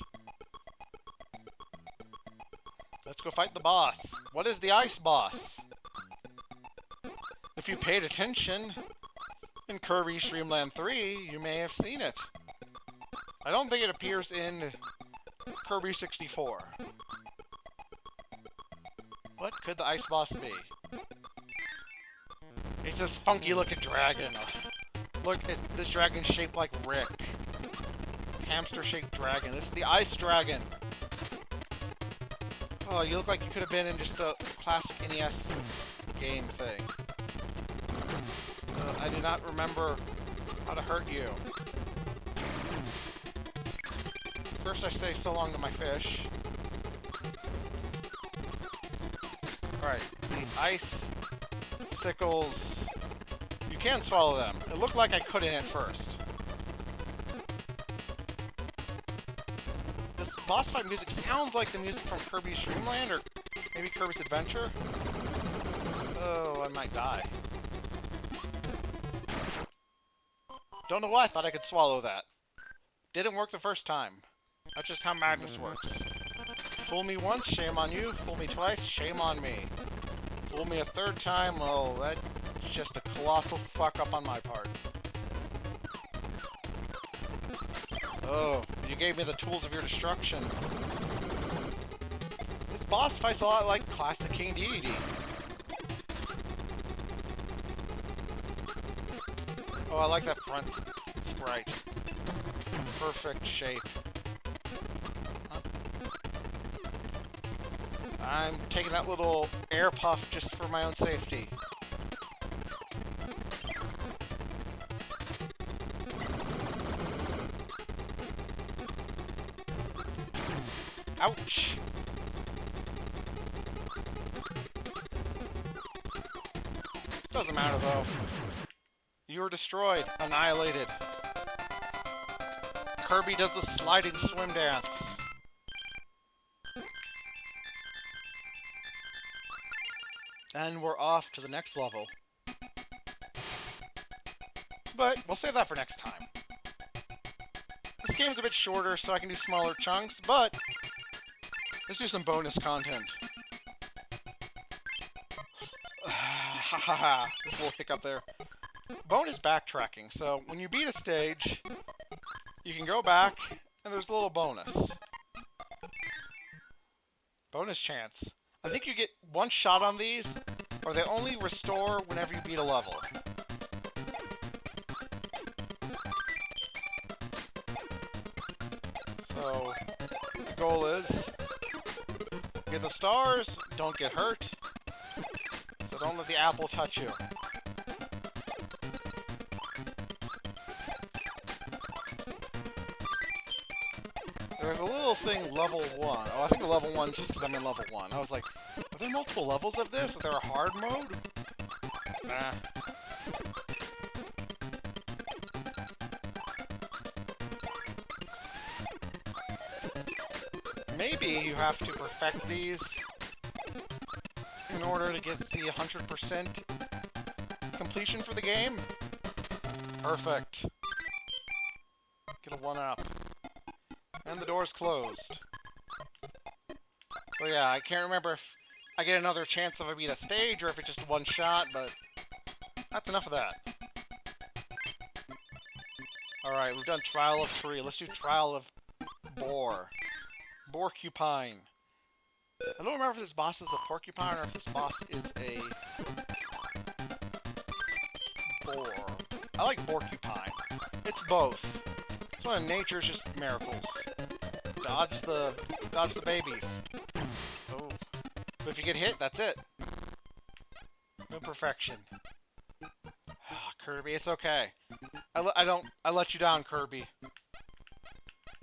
Let's go fight the boss. What is the ice boss? If you paid attention in Kirby Stream Land 3, you may have seen it. I don't think it appears in Kirby 64. What could the ice boss be? It's this funky looking dragon. Look, this dragon's shaped like Rick. Hamster shaped dragon. This is the ice dragon. Oh, you look like you could have been in just a classic NES game thing. I do not remember how to hurt you. First I say so long to my fish. Alright, the ice sickles. You can swallow them. It looked like I couldn't at first. This boss fight music sounds like the music from Kirby's Dream Land or maybe Kirby's Adventure. Oh, I might die. Don't know why I thought I could swallow that. Didn't work the first time. That's just how madness works. Fool me once, shame on you. Fool me twice, shame on me. Fool me a third time, oh, that's just a colossal fuck up on my part. Oh, you gave me the tools of your destruction. This boss fight's a lot like classic King Deity. Oh, I like that front sprite. Perfect shape. I'm taking that little air puff just for my own safety. Ouch! Doesn't matter though. You were destroyed, annihilated. Kirby does the sliding swim dance. And we're off to the next level. But we'll save that for next time. This game's a bit shorter, so I can do smaller chunks, but let's do some bonus content. Hahaha, this little hiccup there. Bonus backtracking. So when you beat a stage, you can go back, and there's a little bonus. Bonus chance. I think you get one shot on these, or they only restore whenever you beat a level. So, the goal is, get the stars, don't get hurt, so don't let the apple touch you. There's a little thing, level 1. Oh, I think the level 1's just because I'm in level 1. I was like, are there multiple levels of this? Is there a hard mode? Nah. Maybe you have to perfect these in order to get the 100% completion for the game. Perfect. Get a 1-up. And the door's closed. Well, yeah, I can't remember if I get another chance if I beat a stage or if it's just one shot, but that's enough of that. Alright, we've done Trial of 3. Let's do Trial of Boar. Porcupine. I don't remember if this boss is a porcupine or if this boss is a boar. I like porcupine. It's both. It's one of nature's just miracles. Dodge the babies. Oh. But if you get hit, that's it. No perfection. Oh, Kirby, it's okay. I let you down, Kirby.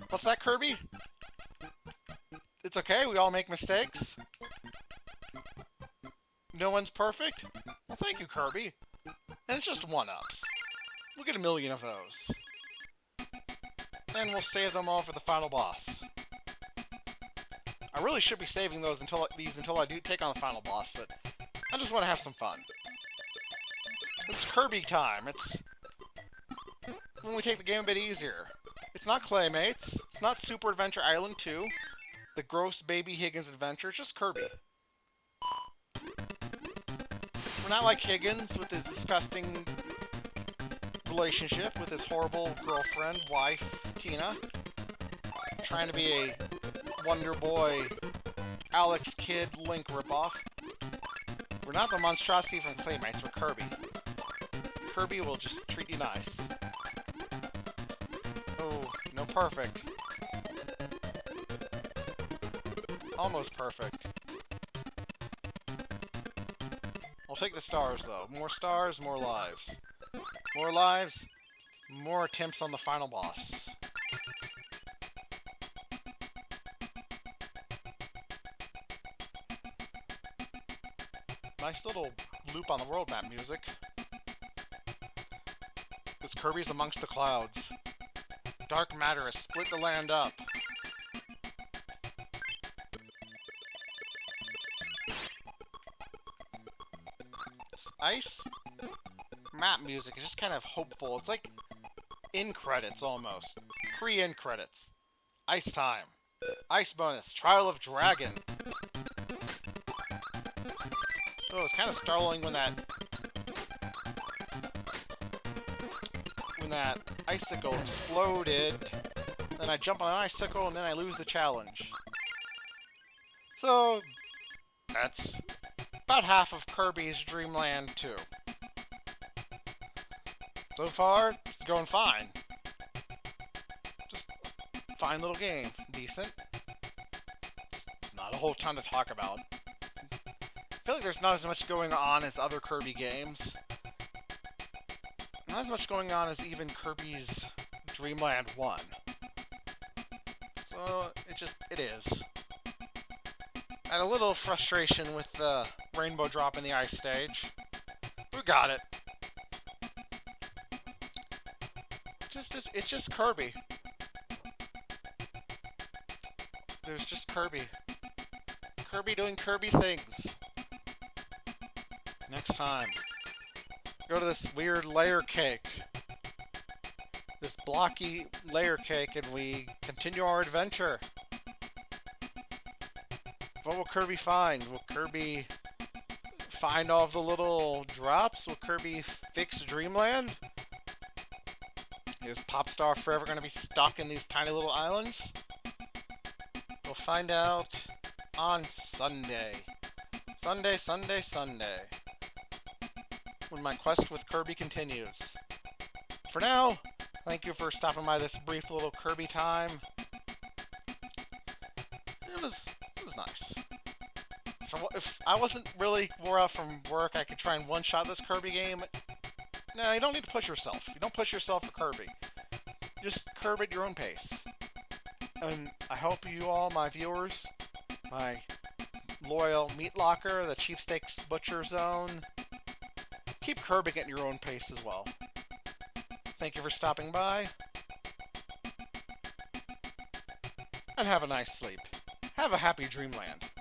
What's that, Kirby? It's okay, we all make mistakes. No one's perfect? Well, thank you, Kirby. And it's just 1-ups. We'll get a million of those. And we'll save them all for the final boss. I really should be saving those until I do take on the final boss, but I just want to have some fun. It's Kirby time. It's when we take the game a bit easier. It's not Claymates, It's not Super Adventure Island 2, the gross Baby Higgins adventure, it's just Kirby. We're not like Higgins with his disgusting relationship with his horrible girlfriend, wife, Tina. Trying to be a Wonder Boy, Alex Kidd, Link ripoff. We're not the monstrosity from Playmates, we're Kirby. Kirby will just treat you nice. Oh, no perfect. Almost perfect. I'll take the stars, though. More stars, more lives. More lives, more attempts on the final boss. Nice little loop on the world map music. This Kirby's amongst the clouds. Dark matter has split the land up. This ice map music is just kind of hopeful. It's like in credits almost. Pre-end credits. Ice time. Ice bonus. Trial of Dragon. Oh, it's kind of startling when that icicle exploded. Then I jump on an icicle and then I lose the challenge. So that's about half of Kirby's Dream Land 2. So far, it's going fine. Just fine little game. Decent. Not a whole ton to talk about. I feel like there's not as much going on as other Kirby games. Not as much going on as even Kirby's Dream Land 1. So, it is. I had a little frustration with the rainbow drop in the ice stage. We got it. It's just Kirby. There's just Kirby. Kirby doing Kirby things. Next time, go to this weird layer cake. This blocky layer cake, and we continue our adventure. What will Kirby find? Will Kirby find all of the little drops? Will Kirby fix Dreamland? Is Popstar forever going to be stuck in these tiny little islands? We'll find out on Sunday. Sunday. When my quest with Kirby continues. For now, thank you for stopping by this brief little Kirby time. It was nice. If I wasn't really wore out from work, I could try and one-shot this Kirby game. No, you don't need to push yourself. You don't push yourself for Kirby. Just Kirby at your own pace. And I hope you all, my viewers, my loyal Meat Locker, the Cheapsteaks Butcher Zone, keep Kirby at your own pace as well. Thank you for stopping by. And have a nice sleep. Have a happy Dreamland.